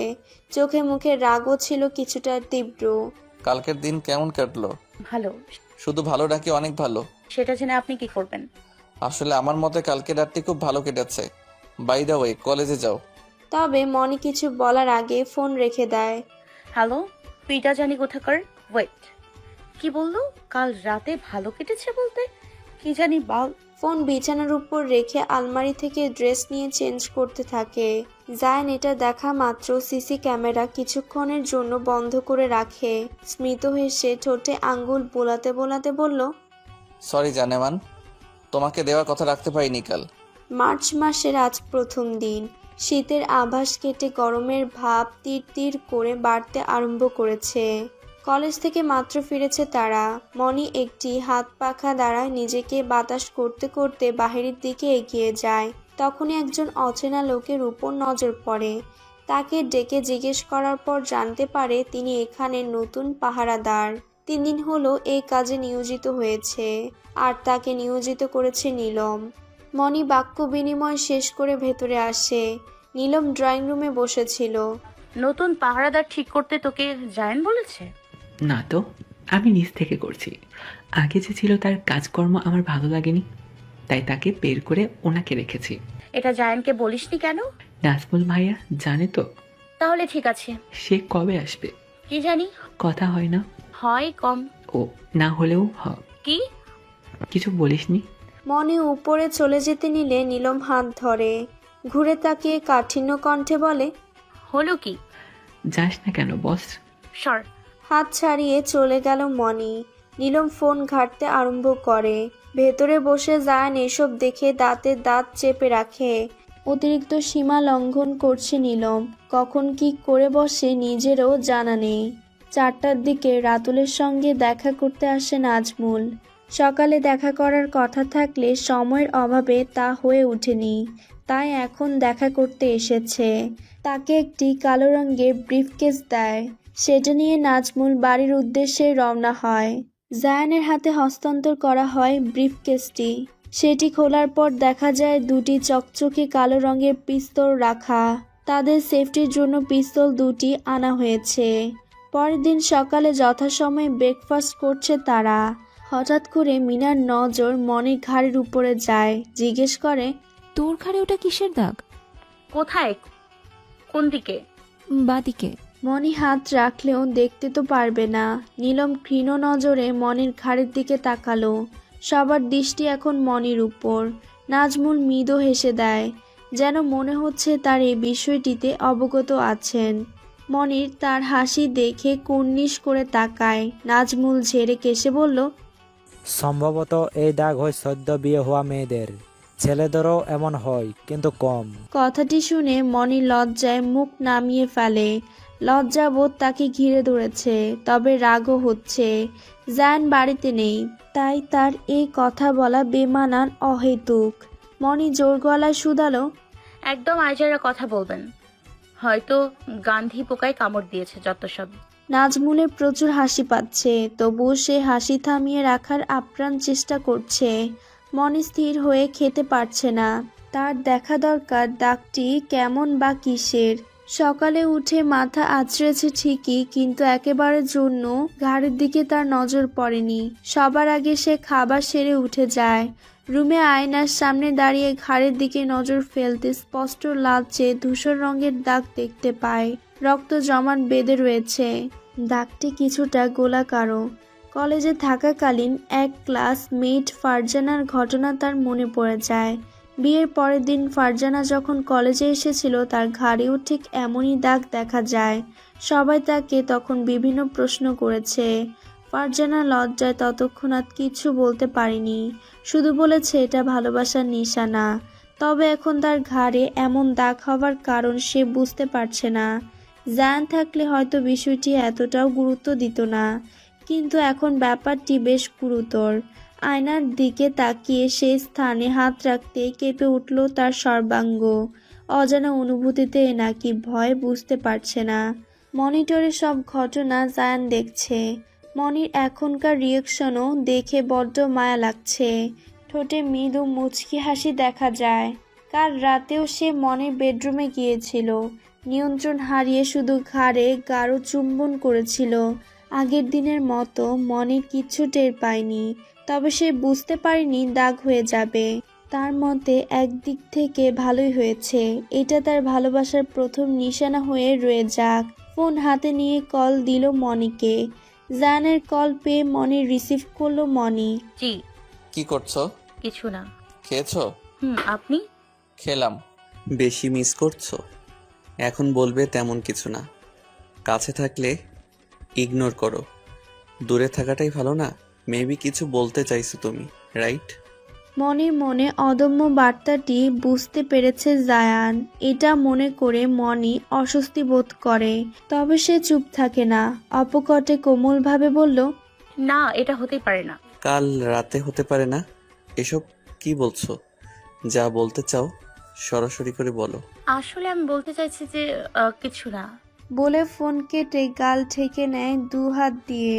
Speaker 1: চোখে মুখে রাগও ছিল কিছুটা তীব্র।
Speaker 2: কালকের দিন কেমন কাটলো?
Speaker 3: ভালো।
Speaker 2: শুধু ভালো নাকি অনেক ভালো?
Speaker 3: সেটা জেনে আপনি কি করবেন?
Speaker 2: আসলে আমার মতে কালকে রাতটি খুব ভালো কেটেছে। বাই দ্য ওয়ে, কলেজে যাও।
Speaker 1: তবে মনি কিছু বলার আগে ফোন রেখে দেয়।
Speaker 3: হ্যালো, পিটা জানি কোথাকার। ওয়েট, কি বললো? কাল রাতে ভালো কেটেছে বলতে কি জানি বাল।
Speaker 1: ফোন বিছানার উপর রেখে আলমারি থেকে ড্রেস নিয়ে চেঞ্জ করতে থাকে। জায়ান এটা দেখা মাত্র সিসি ক্যামেরা কিছুক্ষণের জন্য বন্ধ করে রাখে। স্মিত হেসে ঠোঁটে আঙ্গুল বোলাতে বোলাতে বলল,
Speaker 2: সরি জানেমান, তোমাকে দেওয়ার কথা রাখতে পারিনি কাল।
Speaker 1: মার্চ মাসের আজ প্রথম দিন। শীতের আভাস কেটে গরমের ভাব তীর তীর করে বাড়তে আরম্ভ করেছে। কলেজ থেকে মাত্র ফিরেছে তারা। মনি একটি হাত পাখা দ্বারা নিজেকে বাতাস করতে করতে বাহিরের দিকে এগিয়ে যায়। তখনই একজন অচেনা লোকের উপর নজর পড়ে। তাকে ডেকে জিজ্ঞেস করার পর জানতে পারে তিনি এখানে নতুন পাহারাদার। 3 দিন হলো এই কাজে নিয়োজিত হয়েছে, আর তাকে নিয়োজিত করেছে নীলম। মনি বাক্য বিনিময় শেষ করে ভেতরে আসে। নীলম ড্রয়িং রুমে বসেছিল।
Speaker 3: নতুন পাহারাদার ঠিক করতে তোকে জায়ান বলেছে?
Speaker 4: না তো, আমি নিজ থেকে করছি। আগে যে ছিল তার কাজকর্ম আমার ভালো লাগেনি, তাই তাকে বের করে ওনাকে রেখেছি।
Speaker 3: এটা জায়ানকে বলিসনি কেন?
Speaker 4: নাজমুল ভাইয়া জানে তো।
Speaker 3: তাহলে ঠিক আছে।
Speaker 4: সে কবে আসবে?
Speaker 3: কি জানি।
Speaker 4: কথা হয় না?
Speaker 3: হয় কম।
Speaker 4: ও না হলেও
Speaker 3: কি?
Speaker 4: কিছু বলিসনি?
Speaker 1: মনি উপরে চলে যেতে নিলে নীলম হাত ধরে। ঘুরে তাকিয়ে কাঠিন্য কণ্ঠে বলে,
Speaker 3: হলো কি?
Speaker 4: যাস না কেন বস?
Speaker 3: সর।
Speaker 1: হাত ছাড়িয়ে চলে গেল মনি। নীলম ফোন ঘাঁটতে আরম্ভ করে। ভেতরে বসে জায়ান এসব দেখে দাঁতে দাঁত চেপে রাখে। অতিরিক্ত সীমা লঙ্ঘন করছে নীলম। কখন কি করে বসে নিজেরও জানা নেই। 4টার দিকে রাতুলের সঙ্গে দেখা করতে আসে নাজমুল। সকালে দেখা করার কথা থাকলে সময়ের অভাবে তা হয়ে ওঠেনি, তাই এখন দেখা করতে এসেছে। তাকে একটি কালো রঙের ব্রিফকেস দেয়। সেটা নিয়ে নাজমুল বাড়ির উদ্দেশ্যে রওনা হয়। জায়ানের হাতে হস্তান্তর করা হয় ব্রিফকেসটি। সেটি খোলার পর দেখা যায় 2টি চকচকে কালো রঙের পিস্তল রাখা। তাদের সেফটির জন্য পিস্তল 2টি আনা হয়েছে। পরের দিন সকালে যথাসময়ে ব্রেকফাস্ট করছে তারা। হঠাৎ করে মিনার নজর মনির ঘাড়ের উপরে যায়। জিজ্ঞেস করে,
Speaker 9: তোর ঘাড়ে ওটা কিসের দাগ?
Speaker 3: কোথায়? কোন দিকে?
Speaker 9: বাদিকে।
Speaker 1: মনি হাত রাখলেও দেখতে তো পারবে না। নীলম ক্ষীণ নজরে মনির ঘাড়ের দিকে তাকালো। সবার দৃষ্টি এখন মনির উপর। নাজমুল মৃদু হেসে দেয়, যেন মনে হচ্ছে তার এই বিষয়টিতে অবগত আছেন। মনির তার হাসি দেখে কুর্নিশ করে তাকায়। নাজমুল ঝেড়ে কেসে বলল,
Speaker 5: সম্ভবত এই দাগ হয় সদ্য বিয়ে হওয়া মেয়েদের। ছেলেদেরও এমন হয়, কিন্তু কম।
Speaker 1: কথাটি শুনে মনি লজ্জায় মুখ নামিয়ে ফেলে। লজ্জাবোধ তাকে ঘিরে ধরেছে, তবে রাগও হচ্ছে। জায়ান বাড়িতে নেই, তাই তার এই কথা বলা বেমানান অহেতুক। মনি জোর গলায় শুধালো,
Speaker 3: একদম আইজারা কথা বলবেন। হয়তো গান্ধী পোকায় কামড় দিয়েছে, যত সব।
Speaker 1: নাজমুলের প্রচুর হাসি পাচ্ছে, তবুও সে হাসি থামিয়ে রাখার আপ্রাণ চেষ্টা করছে। মনি স্থির হয়ে খেতে পারছে না। তার দেখা দরকার দাগটি কেমন বা কিসের। সকালে উঠে মাথা আঁচড়েছে ঠিকই, কিন্তু একেবারের জন্য ঘাড়ের দিকে তার নজর পড়েনি। সবার আগে সে খাবার সেরে উঠে যায়। রুমে আয়নার সামনে দাঁড়িয়ে ঘাড়ের দিকে নজর ফেলতে স্পষ্ট লালচে ধূসর রঙের দাগ দেখতে পায়। রক্ত জমাট বেঁধে রয়েছে। দাগটি কিছুটা গোলাকারও। কলেজে থাকাকালীন এক ক্লাসমেট ফারজানার ঘটনা তার মনে পড়ে যায়। বিয়ের পরের দিন ফারজানা যখন কলেজে এসেছিল, তার ঘাড়েও ঠিক এমনই দাগ দেখা যায়। সবাই তাকে তখন বিভিন্ন প্রশ্ন করেছে। ফারজানা লজ্জায় তৎক্ষণাৎ কিছু বলতে পারেনি, শুধু বলেছে এটা ভালোবাসার নিশানা। তবে এখন তার ঘাড়ে এমন দাগ হওয়ার কারণ সে বুঝতে পারছে না। জায়ান থাকলে হয়তো বিষয়টি এতটাও গুরুত্ব দিত না, কিন্তু এখন ব্যাপারটি বেশ গুরুতর। আয়নার দিকে তাকিয়ে সেই স্থানে হাত রাখতে কেঁপে উঠল তার সর্বাঙ্গ। অজানা অনুভূতিতে নাকি ভয় বুঝতে পারছে না। মনিটরে সব ঘটনা জায়ান দেখছে। মনির এখনকার রিয়েকশনও দেখে বড্ড মায়া লাগছে। ঠোঁটে মৃদু মুচকি হাসি দেখা যায়। কাল রাতেও সে মনির বেডরুমে গিয়েছিল। নিয়ন্ত্রণ হারিয়ে শুধু ঘাড়ে গাঢ় চুম্বন করেছিল। আগের দিনের মতো মনির কিচ্ছু টের পায়নি, তবে সে বুঝতে পারেনি দাগ হয়ে যাবে। তার মতে একদিক থেকে ভালোই হয়েছে, এটা তার ভালোবাসার প্রথম নিশানা হয়ে রয়ে যাক। ফোন হাতে নিয়ে কল দিল মনিকে। জায়ানের কল পেয়ে মনি রিসিভ করলো। মনি,
Speaker 3: জি।
Speaker 2: কি করছো?
Speaker 3: কিছু না।
Speaker 2: খেয়েছো?
Speaker 3: আপনি?
Speaker 2: খেলাম। বেশি মিস করছো? এখন বলবে তেমন কিছু না। কাছে থাকলে ইগনোর করো, দূরে থাকাটাই ভালো না? মেবি কিছু বলতে চাইছো তুমি, রাইট?
Speaker 1: মনির মনে অদম্য বার্তাটি বুঝতে পেরেছে জায়ান। এটা মনে করে মনি অস্বস্তি বোধ করে, তবে সে চুপ থাকে না। অপকটে কোমলভাবে বলল,
Speaker 3: না, এটা হতেই পারে না।
Speaker 2: কাল রাতে হতে পারে না? এসব কি বলছো? যা বলতে চাও সরাসরি করে বলো।
Speaker 3: আসলে আমি বলতে চাইছি যে কিছু না।
Speaker 1: বলে ফোন কেটে গাল ঠেকে নেয় 2 হাত দিয়ে।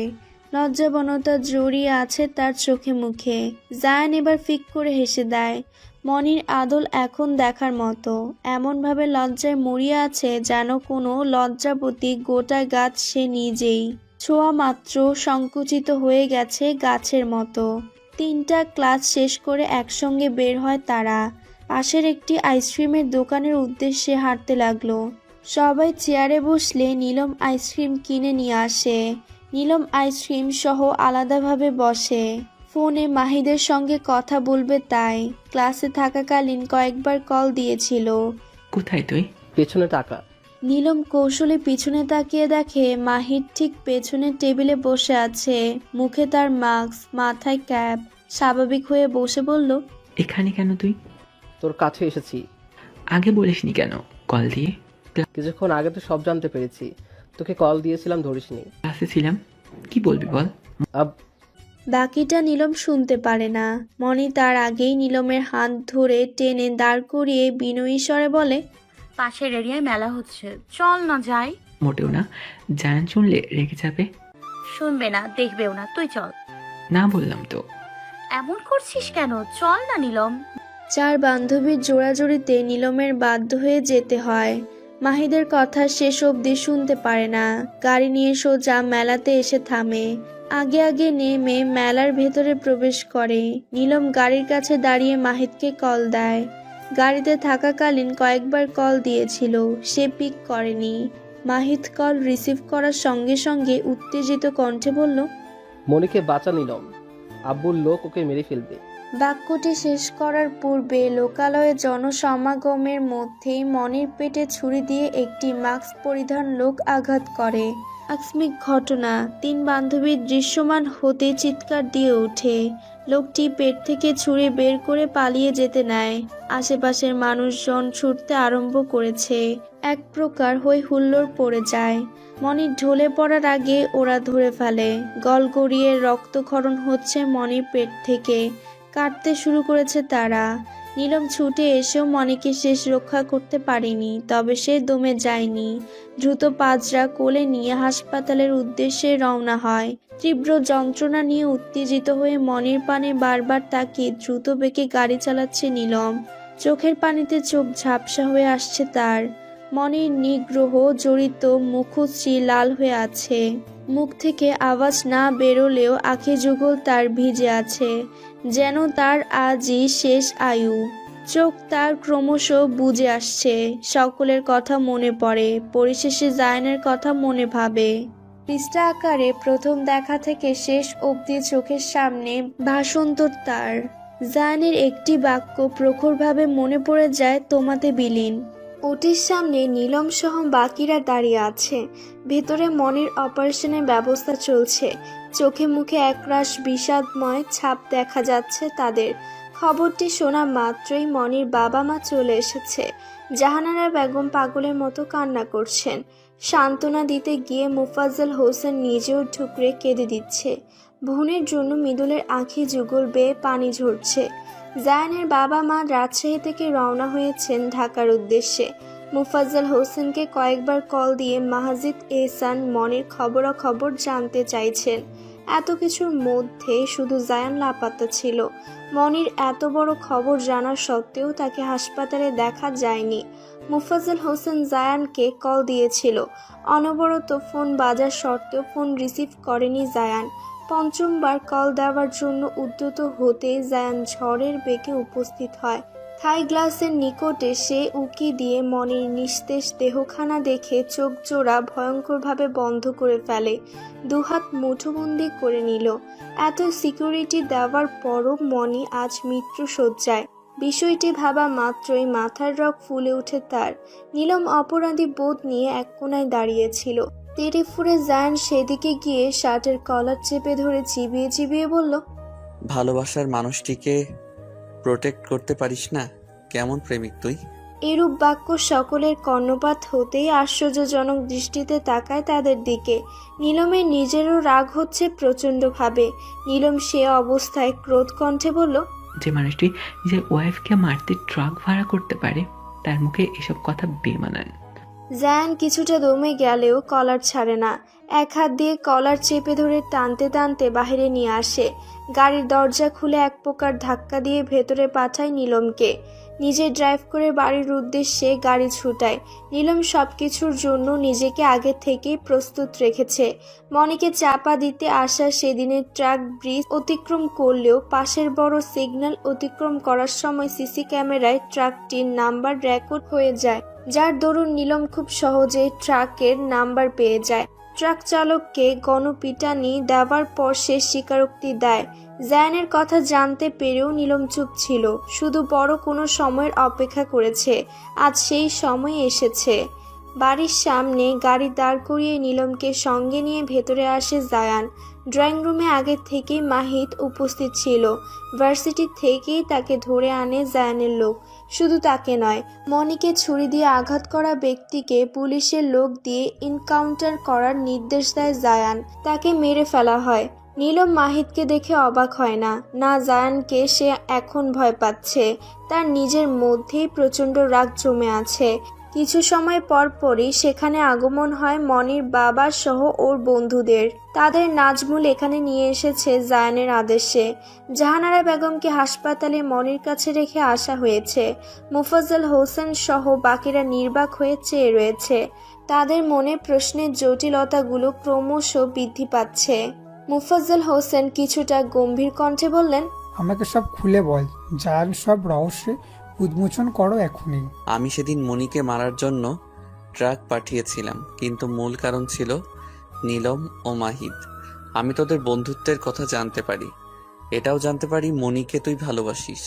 Speaker 1: লজ্জাবনতা জড়িয়ে আছে তার চোখে মুখে। জায়ান এবার ফিক করে হেসে দেয়। মনির আদল এখন দেখার মতো, এমনভাবে লজ্জায় মরিয়া আছে যেন কোনো লজ্জাবতী গোটা গাছ সে নিজেই। ছোঁয়া মাত্র সংকুচিত হয়ে গেছে গাছের মতো। 3টা ক্লাস শেষ করে একসঙ্গে বের হয় তারা। পাশের একটি আইসক্রিমের দোকানের উদ্দেশ্যে হাঁটতে লাগলো। সবাই চেয়ারে বসলে নীলম আইসক্রিম কিনে নিয়ে আসে। নীলম আইসক্রিম সহ আলাদাভাবে বসে। ফোনে মাহিদের সঙ্গে কথা বলবে তাই। ক্লাসে থাকাকালীন কয়েকবার কল দিয়েছিল।
Speaker 4: কোথায় তুই?
Speaker 6: পেছনে টাকা।
Speaker 1: নীলম কৌশলে পিছনে তাকিয়ে দেখে মাহির ঠিক পেছনের টেবিলে বসে আছে। মুখে তার মাস্ক, মাথায় ক্যাপ। স্বাভাবিক হয়ে বসে বলল,
Speaker 4: এখানে কেন তুই?
Speaker 6: তোর কাছে এসেছি।
Speaker 4: আগে বলিসনি কেন কল দিয়ে?
Speaker 6: কিছুক্ষণ আগে তো সব জানতে পেরেছি। তোকে কল দিয়েছিলাম, ধরিসনি।
Speaker 4: ক্লাসে ছিলাম। কি বলবি বল?
Speaker 1: বাকিটা নীলম শুনতে পারে না। মনি তার আগেই নীলমের হাত ধরে টেনে দাঁড় করিয়ে বিনয়ী স্বরে বলে,
Speaker 3: পাশের এরিয়ায় মেলা হচ্ছে, চল না যাই।
Speaker 4: মোটেও না, জায়ান শুনলে রেগে যাবে।
Speaker 3: শুনবে না, দেখবেও না, তুই চল।
Speaker 4: না বললাম তো।
Speaker 3: এমন করছিস কেন? চল না নীলম।
Speaker 1: চার বান্ধবীর জোড়াজোড়িতে নীলমের বাধ্য হয়ে যেতে হয়। মাহিদের কথা শেষ অবধি শুনতে পারে না। গাড়ি নিয়ে সোজা মেলাতে এসে থামে। আগে আগে নেমে মেলার ভেতরে প্রবেশ করে। নীলম গাড়ির কাছে দাঁড়িয়ে মাহিদকে কল দেয়। গাড়িতে থাকাকালীন কয়েকবার কল দিয়েছিল, সে পিক করেনি। মাহিদ কল রিসিভ করার সঙ্গে সঙ্গে উত্তেজিত কণ্ঠে বলল,
Speaker 6: মনিকে বাঁচা নিলাম, আব্বুর লোক ওকে মেরে ফেলবে।
Speaker 1: বাক্যটি শেষ করার পূর্বে লোকালয়ে জনসমাগমের মধ্যেই মনির পেটে ছুরি দিয়ে একটি মাস্ক পরিধান লোক আঘাত করে। আকস্মিক ঘটনা। তিন বান্ধবীর দৃশ্যমান হতে চিৎকার দিয়ে ওঠে। লোকটি পেট থেকে ছুরি বের করে পালিয়ে যেতে নেয়। আশেপাশের মানুষজন ছুটতে আরম্ভ করেছে। এক প্রকার হই হুল্লোড় পড়ে যায়। মনির ঢলে পড়ার আগে ওরা ধরে ফেলে। গল গড়িয়ে রক্তক্ষরণ হচ্ছে মনির পেট থেকে। কাটতে শুরু করেছে তারা। নীলম ছুটে এসেও মনিকে শেষ রক্ষা করতে পারেনি, তবে সে দমে যায়নি। দ্রুত পাজরা কোলে নিয়ে হাসপাতালের উদ্দেশ্যে রওনা হয়। তীব্র যন্ত্রণা নিয়ে উত্তেজিত হয়ে মনির পানে বারবার তাকিয়ে দ্রুত বেগে গাড়ি চালাচ্ছে নীলম। চোখের পানিতে চোখ ঝাপসা হয়ে আসছে তার। মনির নিগ্রহ জড়িত মুখশ্রী লাল হয়ে আছে। মুখ থেকে আওয়াজ না বেরোলেও আঁখি যুগল তার ভিজে আছে, যেন তার আজই শেষ আয়ু। চোখ তার ক্রমশ বুজে আসছে। সকলের কথা মনে পড়ে, পরিশেষে জায়ানের কথা মনে ভাবে। পৃষ্ঠা আকারে প্রথম দেখা থেকে শেষ অবধি চোখের সামনে ভাষন্তর তার। জায়ানের একটি বাক্য প্রখরভাবে মনে পড়ে যায়, তোমাতে বিলীন। ওটির সামনে নীলম সহ বাকিরা দাঁড়িয়ে আছে। ভেতরে মনির অপারেশনের ব্যবস্থা চলছে। চোখে মুখে একরাশ বিষাদময় ছাপ দেখা যাচ্ছে তাদের। খবরটি শোনা মাত্রই মনির বাবা মা চলে এসেছে। জাহানারা বেগম পাগলের মতো কান্না করছেন। সান্ত্বনা দিতে গিয়ে মোফাজ্জল হোসেন নিজেও ঠুকরে কেঁদে দিচ্ছে। বোনের জন্য মৃদুলের আঁখি যুগল বেয়ে পানি ঝরছে। জায়ানের বাবা মা রাজশাহী থেকে রওনা হয়েছেন ঢাকার উদ্দেশ্যে। মোফাজ্জল হোসেনকে কয়েকবার কল দিয়ে মাহাজিদ এহসান মনির খবরাখবর জানতে চাইছেন। এত কিছুর মধ্যে শুধু জায়ান লাপাত্তা ছিল। মনির এত বড় খবর জানার সত্ত্বেও তাকে হাসপাতালে দেখা যায়নি। মোফাজ্জল হোসেন জায়ানকে কল দিয়েছিল। অনবরত ফোন বাজার সত্ত্বেও ফোন রিসিভ করেনি জায়ান। পঞ্চমবার কল দেওয়ার জন্য উদ্যত হতে জায়ান ঝড়ের বেগে উপস্থিত হয়। থাই গ্লাসের নিকটে সে উকি দিয়ে মনির নিস্তেজ দেহখানা দেখে চোখ জোড়া ভয়ঙ্করভাবে বন্ধ করে ফেলে। দুহাত মুঠোবন্দি করে নিল। এত সিকিউরিটি দেওয়ার পরও মনি আজ মৃত্যুশয্যায়। বিষয়টি ভাবা মাত্রই মাথার রগ ফুলে ওঠে তার। নীলম অপরাধী বোধ নিয়ে এক কোণায় দাঁড়িয়েছিল। তেড়ে ফুরে জায়ান সেদিকে গিয়ে শার্টের কলার চেপে ধরে চিবিয়ে চিবিয়ে বলল,
Speaker 2: ভালোবাসার মানুষটিকে প্রোটেক্ট করতে পারিস না? কেমন প্রেমিক তুই?
Speaker 1: এরূপ বাক্য সকলের কর্ণপাত হতেই আশ্চর্যজনক দৃষ্টিতে তাকায় তাদের দিকে। নীলমের নিজেরও রাগ হচ্ছে প্রচণ্ডভাবে। নীলম সে অবস্থায় ক্রোধ কণ্ঠে বলল,
Speaker 4: যে মানুষটি নিজের ওয়াইফকে মারতে ট্রাক ভাড়া করতে পারে তার মুখে এসব কথা বেমানান।
Speaker 1: জায়ান কিছুটা দমে গেলেও কলার ছাড়ে না। এক হাত দিয়ে কলার চেপে ধরে টানতে টানতে বাহিরে নিয়ে আসে। গাড়ির দরজা খুলে এক প্রকার ধাক্কা দিয়ে ভেতরে পাঠায় নীলমকে। নিজে ড্রাইভ করে বাড়ির উদ্দেশ্যে গাড়ি ছুটায়। নীলম সবকিছুর জন্য নিজেকে আগে থেকেই প্রস্তুত রেখেছে। মনিকে চাপা দিতে আসা সেদিনের ট্রাক ব্রিজ অতিক্রম করলেও পাশের বড় সিগন্যাল অতিক্রম করার সময় সিসি ক্যামেরায় ট্রাকটির নাম্বার রেকর্ড হয়ে যায়, যার দরুন নীলম খুব সহজে ট্রাকের নাম্বার পেয়ে যায়। ট্রাক চালককে গণপিটানি দেওয়ার পর সে স্বীকারোক্তি দেয়। জায়ানের কথা জানতে পেরেও নীলম চুপ ছিল। শুধু বড় কোনো সময়ের অপেক্ষা করেছে। আজ সেই সময় এসেছে। বাড়ির সামনে গাড়ি দাঁড় করিয়ে নীলমকে সঙ্গে নিয়ে ভেতরে আসে জায়ান। ড্রয়িং রুমে আগে থেকেই মাহিদ উপস্থিত ছিল। ভার্সিটি থেকেই তাকে ধরে আনে জায়ানের লোক। শুধু তাকে নয়, মনিকে ছুরি দিয়ে আঘাত করা ব্যক্তিকে পুলিশের লোক দিয়ে এনকাউন্টার করার নির্দেশ দেয় জায়ান। তাকে মেরে ফেলা হয়। নীলম মাহিদকে দেখে অবাক হয় না, না জায়ানকে সে এখন ভয় পাচ্ছে। তার নিজের মধ্যেই প্রচণ্ড রাগ জমে আছে। কিছু সময় পরপরই সেখানে আগমন হয় মনির বাবা সহ ওর বন্ধুদের। তাদের নাজমুল এখানে নিয়ে এসেছে জায়ানের আদেশে। জাহানারা বেগমকে হাসপাতালে মনির কাছে রেখে আসা হয়েছে। মুফাজ্জল হোসেন সহ বাকিরা নির্বাক হয়ে চেয়ে রয়েছে। তাদের মনে প্রশ্নের জটিলতাগুলো ক্রমশ বৃদ্ধি পাচ্ছে। মুফাজ্জল হোসেন কিছুটা গম্ভীর কণ্ঠে বললেন,
Speaker 11: আমাকে সব খুলে বল, জায়ান সব রহস্য উন্মোচন করো এখনই।
Speaker 2: আমি সেদিন মনিকে মারার জন্য ট্রাক পাঠিয়েছিলাম, কিন্তু মূল কারণ ছিল নীলম ও মাহিদ। আমি তোদের বন্ধুত্বের কথা জানতে পারি, এটাও জানতে পারি মনিকে তুই ভালোবাসিস।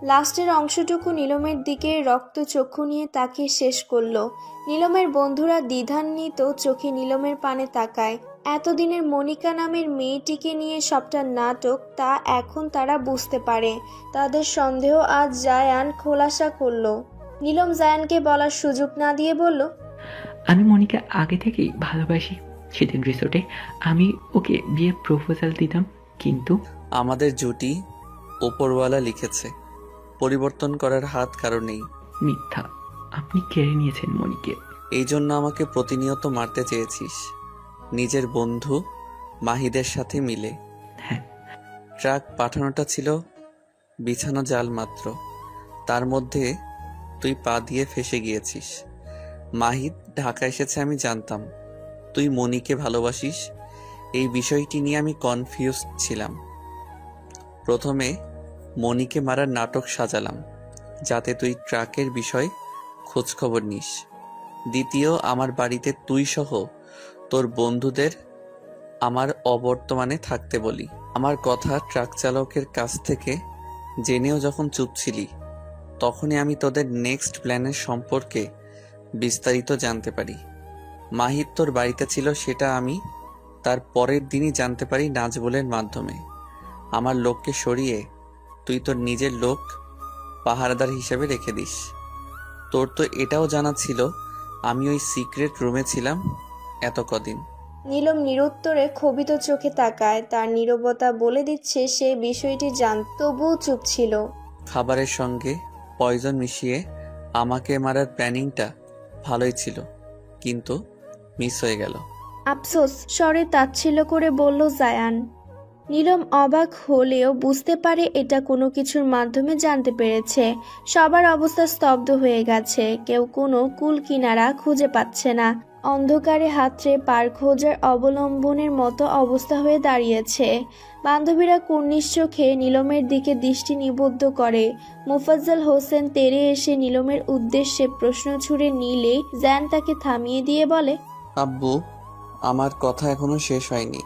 Speaker 1: লাস্টের অংশটুকু নীলমের দিকে রক্তচক্ষু নিয়ে তাকিয়ে শেষ করলো। নীলমের বন্ধুরা দ্বিধান্বিত চোখে নীলমের পানে তাকায়। এতদিনের মনিকা নামের মেয়েটিকে নিয়ে সবটা নাটক, তা এখন তারা বুঝতে পারে। তাদের সন্দেহ আজ জায়ান খোলাসা করলো। নীলম জায়ানকে বলার সুযোগ না দিয়ে বলল,
Speaker 4: আমি মনিকা আগে থেকেই ভালোবাসি। সেদিন রিসোর্টে আমি ওকে বিয়ে প্রপোজাল দিতাম, কিন্তু
Speaker 2: আমাদের জুটি ওপরওয়ালা লিখেছে, পরিবর্তন করার হাত কারো নেই।
Speaker 4: মিথ্যা, আপনি কেড়ে নিয়েছেন মনিকে।
Speaker 2: এই জন্য আমাকে প্রতিনিয়ত মারতে চেয়েছিস, নিজের বন্ধু মাহিদের সাথে মিলে।
Speaker 4: হ্যাঁ,
Speaker 2: ট্রাক পাঠানোটা ছিল বিছানো জাল মাত্র, তার মধ্যে তুই পা দিয়ে ফেসে গিয়েছিস। মাহিদ ঢাকা এসেছে আমি জানতাম, তুই মনিকে ভালোবাসিস, এই বিষয়টি নিয়ে আমি কনফিউজ ছিলাম। প্রথমে মনিকে মারার নাটক সাজালাম যাতে তুই ট্রাকের বিষয় খোঁজখবর নিস। দ্বিতীয়, আমার বাড়িতে তুই সহ তোর বন্ধুদের আমার অবর্তমানে থাকতে বলি। আমার কথা ট্রাক চালকের কাছ থেকে জেনেও যখন চুপ ছিলি, তখনই আমি তোদের নেক্সট প্ল্যানের সম্পর্কে বিস্তারিত জানতে পারি। মাহিদ তোর বাড়িতে ছিল সেটা আমি তার পরের দিনই জানতে পারি নাজবুলের মাধ্যমে। আমার লোককে সরিয়ে তুই তোর নিজের লোক পাহারাদার হিসেবে রেখে দিস। তোর তো এটাও জানা ছিল আমি ওই সিক্রেট রুমে ছিলাম এত কদিন।
Speaker 1: নীলম নিরুত্তরে ক্ষোভিত চোখে তাকায়। তার নীরবতা বলে দিচ্ছে সে বিষয়টি জানত, তবুও চুপ ছিল।
Speaker 2: খাবারের সঙ্গে পয়জন মিশিয়ে আমাকে মারার প্ল্যানিংটা ভালোই ছিল, কিন্তু মিস হয়ে গেল।
Speaker 1: আফসোস স্বরে তাচ্ছিল্য করে বলল জায়ান। নীলম অবাক হলেও বুঝতে পারে এটা কোনো কিছুর মাধ্যমে জানতে পেরেছে। সবার অবস্থা স্তব্ধ হয়ে গেছে, কেউ কোনো কুল কিনারা খুঁজে পাচ্ছে না। অন্ধকারে হাতড়ে পার খোঁজার অবলম্বনের মতো অবস্থা হয়ে দাঁড়িয়েছে। বান্ধবীরা কুর্নিশ চোখে নীলমের দিকে দৃষ্টি নিবদ্ধ করে। মুফাজ্জল হোসেন তেড়ে এসে নীলমের উদ্দেশ্যে প্রশ্ন ছুড়ে নিলে জায়ান তাকে থামিয়ে দিয়ে বলে,
Speaker 2: আব্বু, আমার কথা এখনো শেষ হয়নি।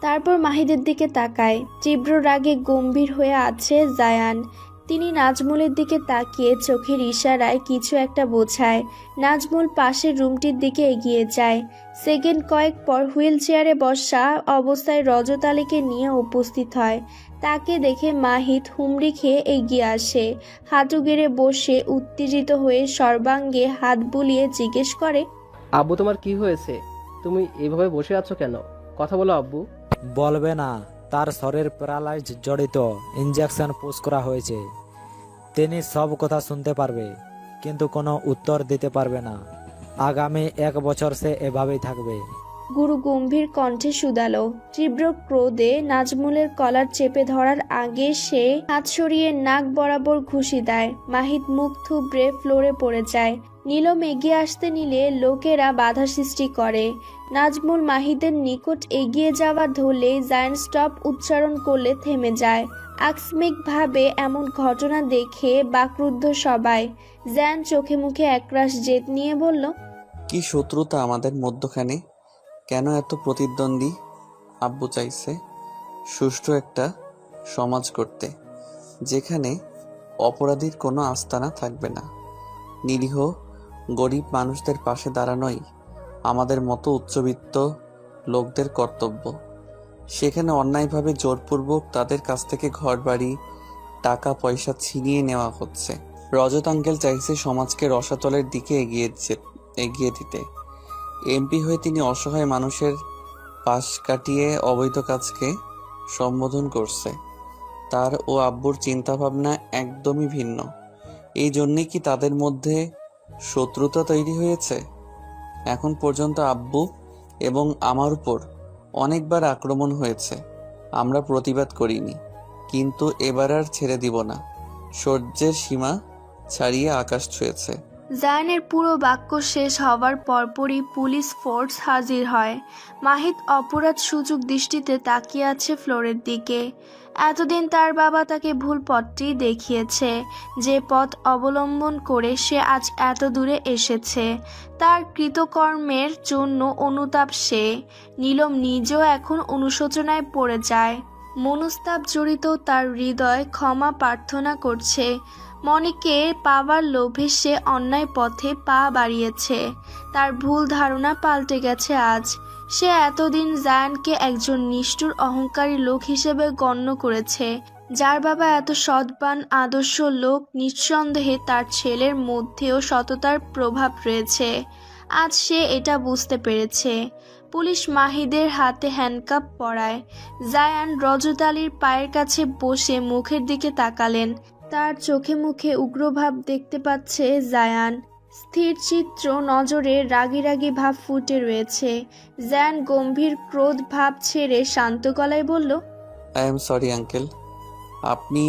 Speaker 1: তারপর মাহিদের দিকে তাকায়। তীব্র রাগে গম্ভীর হয়ে আছে জায়ান। তিনি নাজমুলের দিকে তাকিয়ে চোখের ইশারায় কিছু একটা বোঝায়। নাজমুল পাশের রুমটির দিকে এগিয়ে যায়। সেকেন্ড কয়েক পর হুইল চেয়ারে বসা অবস্থায় রজত আলীকে নিয়ে উপস্থিত হয়। তাকে দেখে মাহিদ হুমড়ি খেয়ে এগিয়ে আসে। হাঁটু গেড়ে বসে উত্তেজিত হয়ে সর্বাঙ্গে হাত বুলিয়ে জিজ্ঞেস করে,
Speaker 6: আব্বু তোমার কি হয়েছে? তুমি এইভাবে বসে আছো কেন? কথা বলো আব্বু।
Speaker 5: বলবে না, তার শরীর প্যারালাইজ জড়িত, ইনজেকশন পুশ করা হয়েছে। তিনি সব কথা শুনতে পারবে, কিন্তু কোনো উত্তর দিতে পারবে না। আগামী 1 বছর সে এভাবেই থাকবে।
Speaker 1: গুরু গম্ভীর কণ্ঠে শুধালো। তীব্র ক্রোধে নাজমুলের কলার চেপে ধরার আগে সে হাত সরিয়ে নাক বরাবর ঘুষি দেয়। মাহিদ মুখ থুবড়ে ফ্লোরে পড়ে যায়। নীলম এগিয়ে আসতে নিলে লোকেরা বাধা সৃষ্টি করে। নাজমুল মাহিদের নিকট এগিয়ে যাওয়া ধরলে জায়ান স্টপ উচ্চারণ করলে থেমে যায়। আকস্মিকভাবে এমন ঘটনা দেখে বাকরুদ্ধ সবাই। জায়ান চোখে মুখে একরাশ জেদ নিয়ে বলল,
Speaker 2: কি শত্রুতা আমাদের মধ্যখানে? কেন এত প্রতিদ্বন্দ্বী? আব্বু চাইছে সুষ্ঠু একটা সমাজ করতে, যেখানে অপরাধীর কোনো আস্তানা থাকবে না। নিরীহ গরিব মানুষদের পাশে দাঁড়ানোই আমাদের মতো উচ্চবিত্ত লোকদের কর্তব্য। সেখানে অন্যায়ভাবে জোরপূর্বক তাদের কাছ থেকে ঘরবাড়ি, টাকা পয়সা ছিনিয়ে নেওয়া হচ্ছে। রজত আঙ্কেল চাইছে সমাজকে রসাতলের দিকে এগিয়ে দিতে। এমপি হয়ে তিনি অসহায় মানুষের পাশ কাটিয়ে অবৈধ কাজকে সম্বোধন করছে। তার ও আব্বুর চিন্তাভাবনা একদমই ভিন্ন। এই জন্যে কি তাদের মধ্যে শত্রুতা তৈরি হয়েছে? এখন পর্যন্ত আব্বু এবং আমার উপর অনেকবার আক্রমণ হয়েছে, আমরা প্রতিবাদ করিনি, কিন্তু এবার আর ছেড়ে দিব না। সহ্যের সীমা ছাড়িয়ে আকাশ ছুঁয়েছে।
Speaker 1: জায়ানের পুরো বাক্য শেষ হওয়ার পরপরই পুলিশ ফোর্স হাজির হয়। মাহিদ অপরাধ সূচক দৃষ্টিতে তাকিয়ে আছে ফ্লোরের দিকে। এতদিন তার বাবা তাকে ভুল পথটি দেখিয়েছে, যে পথ অবলম্বন করে সে আজ এত দূরে এসেছে। তার কৃতকর্মের জন্য অনুতাপ সে। নীলম নিজেও এখন অনুশোচনায় পড়ে যায়। মনস্তাপ জড়িত তার হৃদয় ক্ষমা প্রার্থনা করছে। মনিকে পাওয়ার লোভে সে অন্যায় পথে পা বাড়িয়েছে। তার ভুল ধারণা পাল্টে গেছে আজ। সে এতদিন জায়ানকে একজন নিষ্ঠুর অহংকারী লোক হিসেবে গণ্য করেছে। যার বাবা এত সৎবান আদর্শ লোক, নিঃসন্দেহে তার ছেলের মধ্যেও সততার প্রভাব রয়েছে। আজ সে এটা বুঝতে পেরেছে। পুলিশ মাহিদের হাতে হ্যান্ডকাপ পরায়। জায়ান রজত আলীর পায়ের কাছে বসে মুখের দিকে তাকালেন। তার চোখে মুখে উগ্রভাব দেখতে পাচ্ছে জায়ান। স্থির চিত্র নজরে রাগী রাগী ভাব ফুটে রয়েছে। জায়ান গম্ভীর ক্রোধ ভাব ছেড়ে শান্ত গলায় বলল,
Speaker 2: আই এম সরি আঙ্কেল, আপনি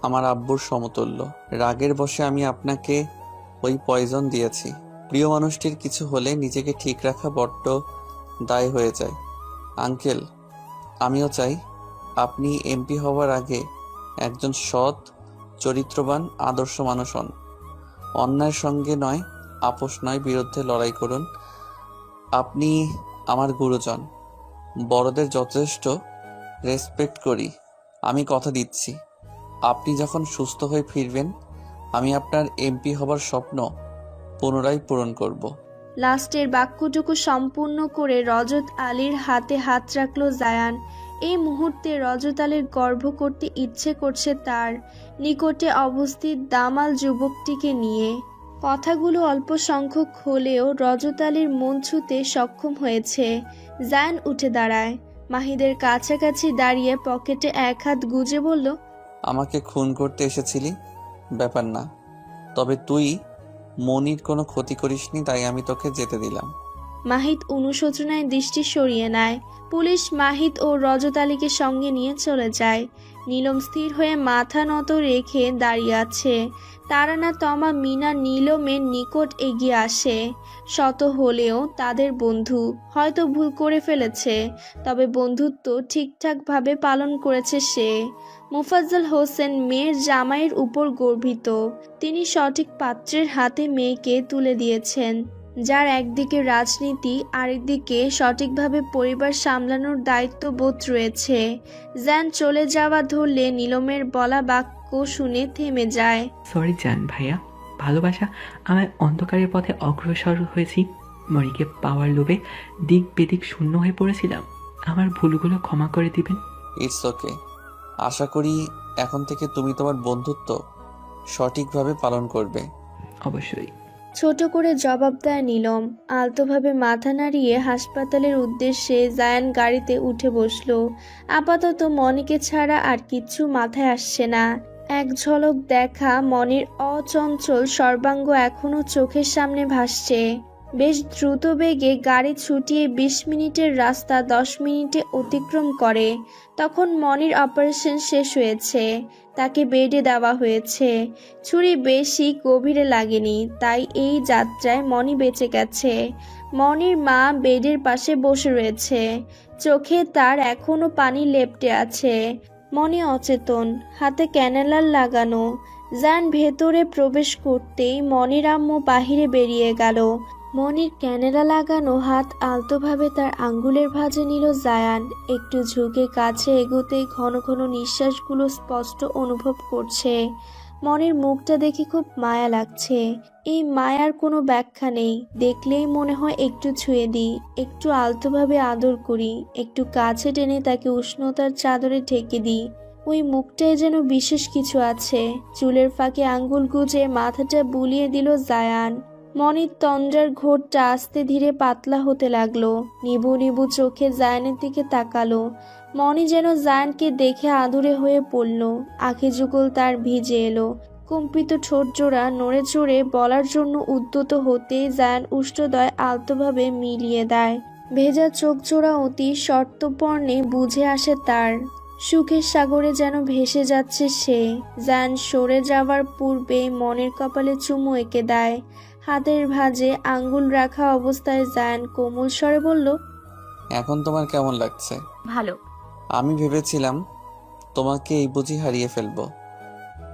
Speaker 2: আমার আব্বুর সমতুল্য। রাগের বশে আমি আপনাকে ওই পয়জন দিয়েছি। প্রিয় মানুষটির কিছু হলে নিজেকে ঠিক রাখা বড্ড দায় হয়ে যায়। আঙ্কেল, আমিও চাই আপনি এমপি হওয়ার আগে একজন সৎ, চরিত্রবান, আদর্শ মানুষ হন। অন্যায়ের সঙ্গে নয়, আপোষ নয়, বিরুদ্ধে লড়াই করুন। আপনি আমার গুরুজন, বড়দের যথেষ্ট রেসপেক্ট করি। আমি কথা দিচ্ছি, আপনি যখন সুস্থ হয়ে ফিরবেন, আমি আপনার এমপি হবার স্বপ্ন পুনরায় পূরণ করব।
Speaker 1: লাস্টের বাক্যটুকু সম্পূর্ণ করে রজত আলীর হাতে হাত রাখল জায়ান। এই মুহূর্তে রজত আলীর গর্ব করতে ইচ্ছে করছে তার নিকটে অবস্থিত দামাল যুবকটিকে নিয়ে। কথাগুলো অল্প সংখ্যক হলেও রজত আলীর মন ছুঁতে সক্ষম হয়েছে। জায়ান উঠে দাঁড়ায়। মাহিদের কাছাকাছি দাঁড়িয়ে পকেটে এক হাত গুজে বলল,
Speaker 2: আমাকে খুন করতে এসেছিলি, ব্যাপার না। তবে তুই মনির কোনো ক্ষতি করিসনি, তাই আমি তোকে যেতে দিলাম।
Speaker 1: মাহিদ অনুশোচনায় দৃষ্টি সরিয়ে নেয়। পুলিশ মাহিদ ও রজত আলীকে সঙ্গে নিয়ে চলে যায়। নীলম স্থির হয়ে মাথা নত রেখে দাঁড়িয়ে আছে। তারানা, তমা, মিনা নীলমের নিকট এগিয়ে আসে। শত হলেও তাদের বন্ধু, হয়তো ভুল করে ফেলেছে, তবে বন্ধুত্ব ঠিকঠাকভাবে পালন করেছে সে। মোফাজ্জল হোসেন মেয়ের জামাইয়ের উপর গর্বিত। তিনি সঠিক পাত্রের হাতে মেয়েকে তুলে দিয়েছেন, যার একদিকে রাজনীতি, আরেকদিকে সঠিকভাবে পরিবার সামলানোর দায়িত্ববোধ রয়েছে। জান চলে যাওয়া ধরলে নীলমের বলা বাক্য শুনে থেমে যায়।
Speaker 4: সরি জান ভাইয়া, ভালোবাসা আমার অন্ধকারের পথে অগ্রসর হয়েছি। মরিকে পাওয়ার লোভে দিক বেদিক শূন্য হয়ে পড়েছিলাম। আমার ভুলগুলো ক্ষমা করে দিবেন।
Speaker 2: It's okay. আশা করি এখন থেকে তুমি তোমার বন্ধুত্ব সঠিকভাবে পালন করবে।
Speaker 4: অবশ্যই।
Speaker 1: ছোট করে জবাব দেয় নীলম। আলতোভাবে মাথা নাড়িয়ে হাসপাতালের উদ্দেশ্যে জায়ান গাড়িতে উঠে বসলো। আপাতত মনিকে ছাড়া আর কিচ্ছু মাথায় আসছে না। এক ঝলক দেখা মনির অচঞ্চল সর্বাঙ্গ এখনো চোখের সামনে ভাসছে। বেশ দ্রুত বেগে গাড়ি ছুটিয়ে 20 মিনিটের রাস্তা 10 মিনিটে অতিক্রম করে। তখন মনির অপারেশন শেষ হয়েছে, তাকে বেডে দেওয়া হয়েছে। ছুরি বেশি গভীরে লাগেনি, তাই এই যাত্রায় মনি বেঁচে গেছে। মনির মা বেডের পাশে বসে রয়েছে, চোখে তার এখনো পানি লেপটে আছে। মনি অচেতন, হাতে ক্যানেলার লাগানো। জান ভেতরে প্রবেশ করতেই মনির আম্মু বাহিরে বেরিয়ে গেল। মনির ক্যানেলা লাগানো হাত আলতোভাবে তার আঙ্গুলের ভাঁজে নিল জায়ান। একটু ঝুঁকে কাছে এগোতেই ঘন ঘন নিঃশ্বাসগুলো স্পষ্ট অনুভব করছে। মনির মুখটা দেখে খুব মায়া লাগছে। এই মায়ার কোনো ব্যাখ্যা নেই, দেখলেই মনে হয় একটু ছুঁয়ে দিই, একটু আলতোভাবে আদর করি, একটু কাছে টেনে তাকে উষ্ণতার চাদরে ঢেকে দিই। ওই মুখটায় যেন বিশেষ কিছু আছে। চুলের ফাঁকে আঙ্গুল গুজে মাথাটা বুলিয়ে দিল জায়ান। মনির তন্দ্রার ঘোরটা আস্তে ধীরে পাতলা হতে লাগলো। নিবু নিবু চোখে জায়ানের দিকে তাকালো। মনি যেন জায়ানকে দেখে আদুরে হয়ে পড়ল। আঁখি যুগল তার ভিজে এলো। কম্পিত ঠোঁট জোড়া নড়ে চড়ে বলার জন্য উদ্যত হতেই জায়ান উষ্ঠদয় আলতোভাবে মিলিয়ে দেয়। ভেজা চোখ জোড়া অতি শর্তপর্ণে বুঝে আসে তার। সুখের সাগরে যেন ভেসে যাচ্ছে সে। জায়ান সরে যাওয়ার পূর্বে মনের কপালে চুমু এঁকে দেয়। হাতের ভাঁজে আঙ্গুল রাখা অবস্থায় জায়ান কোমল স্বরে বলল,
Speaker 2: এখন তোমার কেমন লাগছে?
Speaker 3: ভালো।
Speaker 2: আমি ভেবেছিলাম তোমাকে এই বুঝি হারিয়ে ফেলবো,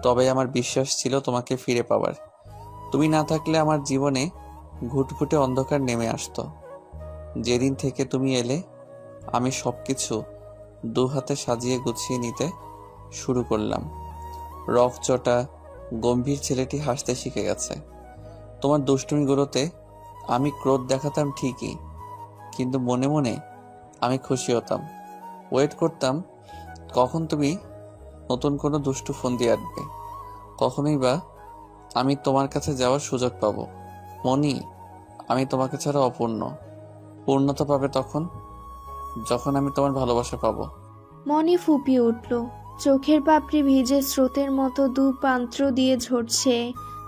Speaker 2: তবে আমার বিশ্বাস ছিল তোমাকে ফিরে পাওয়ার। তুমি না থাকলে আমার জীবনে ঘুটঘুটে অন্ধকার নেমে আসতো। যেদিন থেকে তুমি এলে আমি সবকিছু দু হাতে সাজিয়ে গুছিয়ে নিতে শুরু করলাম। রফচটা গম্ভীর ছেলেটি হাসতে শিখে গেছে। তোমার দুষ্টুমিগুলোতে আমি ক্রোধ দেখাতাম ঠিকই, কিন্তু মনে মনে আমি খুশি হতাম। ওয়েট করতাম কখন তুমি নতুন কোনো দুষ্টু ফোন দিয়ে আসবে, কখনোই বা আমি তোমার কাছে যাওয়ার সুযোগ পাবো। মনি, আমি তোমাকে ছাড়া অপূর্ণ। পূর্ণতা পাবে তখন যখন আমি তোমার ভালোবাসা পাবো।
Speaker 1: মনি ফুপিয়ে উঠল। চোখের পাপড়ি ভিজে স্রোতের মতো দু প্রান্ত দিয়ে ঝরছে।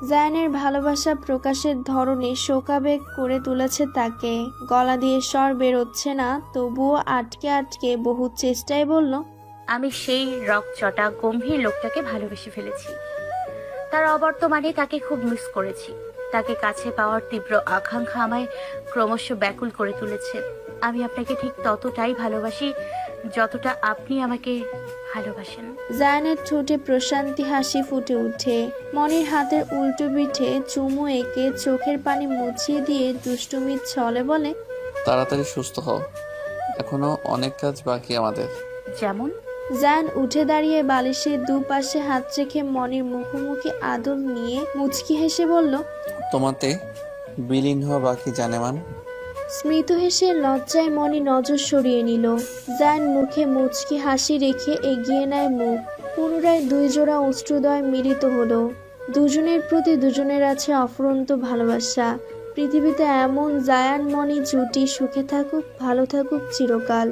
Speaker 1: জায়ানের ভালোবাসা প্রকাশের ধরনে শোকাবেগ করে তুলেছে তাকে। গলা দিয়ে স্বর বেরোচ্ছে না, তবুও আটকে আটকে বহু চেষ্টায় বলল,
Speaker 3: আমি সেই রকচটা গম্ভীর লোকটাকে ভালোবেসে ফেলেছি। তার অবর্তমানে তাকে খুব মিস করেছি। তাকে কাছে পাওয়ার তীব্র আকাঙ্ক্ষা আমায় ক্রমশ ব্যাকুল করে তুলেছে। আমি আপনাকে ঠিক ততটাই ভালোবাসি যতটা আপনি আমাকে ভালোবাসেন।
Speaker 1: জায়ানের ঠোঁটে প্রশান্তি হাসি ফুটে ওঠে। মনির হাতের উল্টো পিঠে চুমু এঁকে চোখের পানি মুছিয়ে দিয়ে দুষ্টুমির ছলে বলে,
Speaker 2: তাড়াতাড়ি সুস্থ হও, এখনো অনেক কাজ বাকি আমাদের।
Speaker 3: যেমন?
Speaker 1: জায়ান উঠে দাঁড়িয়ে বালিশের দুপাশে হাত রেখে মনির মুখোমুখি আদর নিয়ে মুচকি হেসে বলল,
Speaker 2: তোমাতে বিলীন হওয়া বাকি জানেমান।
Speaker 1: স্মিত হেসে লজ্জায় মনি নজর সরিয়ে নিল। জায়ান মুখে মুচকি হাসি রেখে এগিয়ে নেয় মুখ। পুনরায় দুই জোড়া অশ্রুদয় মিলিত হলো। দুজনের প্রতি দুজনের আছে অফুরন্ত ভালোবাসা। পৃথিবীতে এমন জায়ান মনি জুটি সুখে থাকুক, ভালো থাকুক চিরকাল।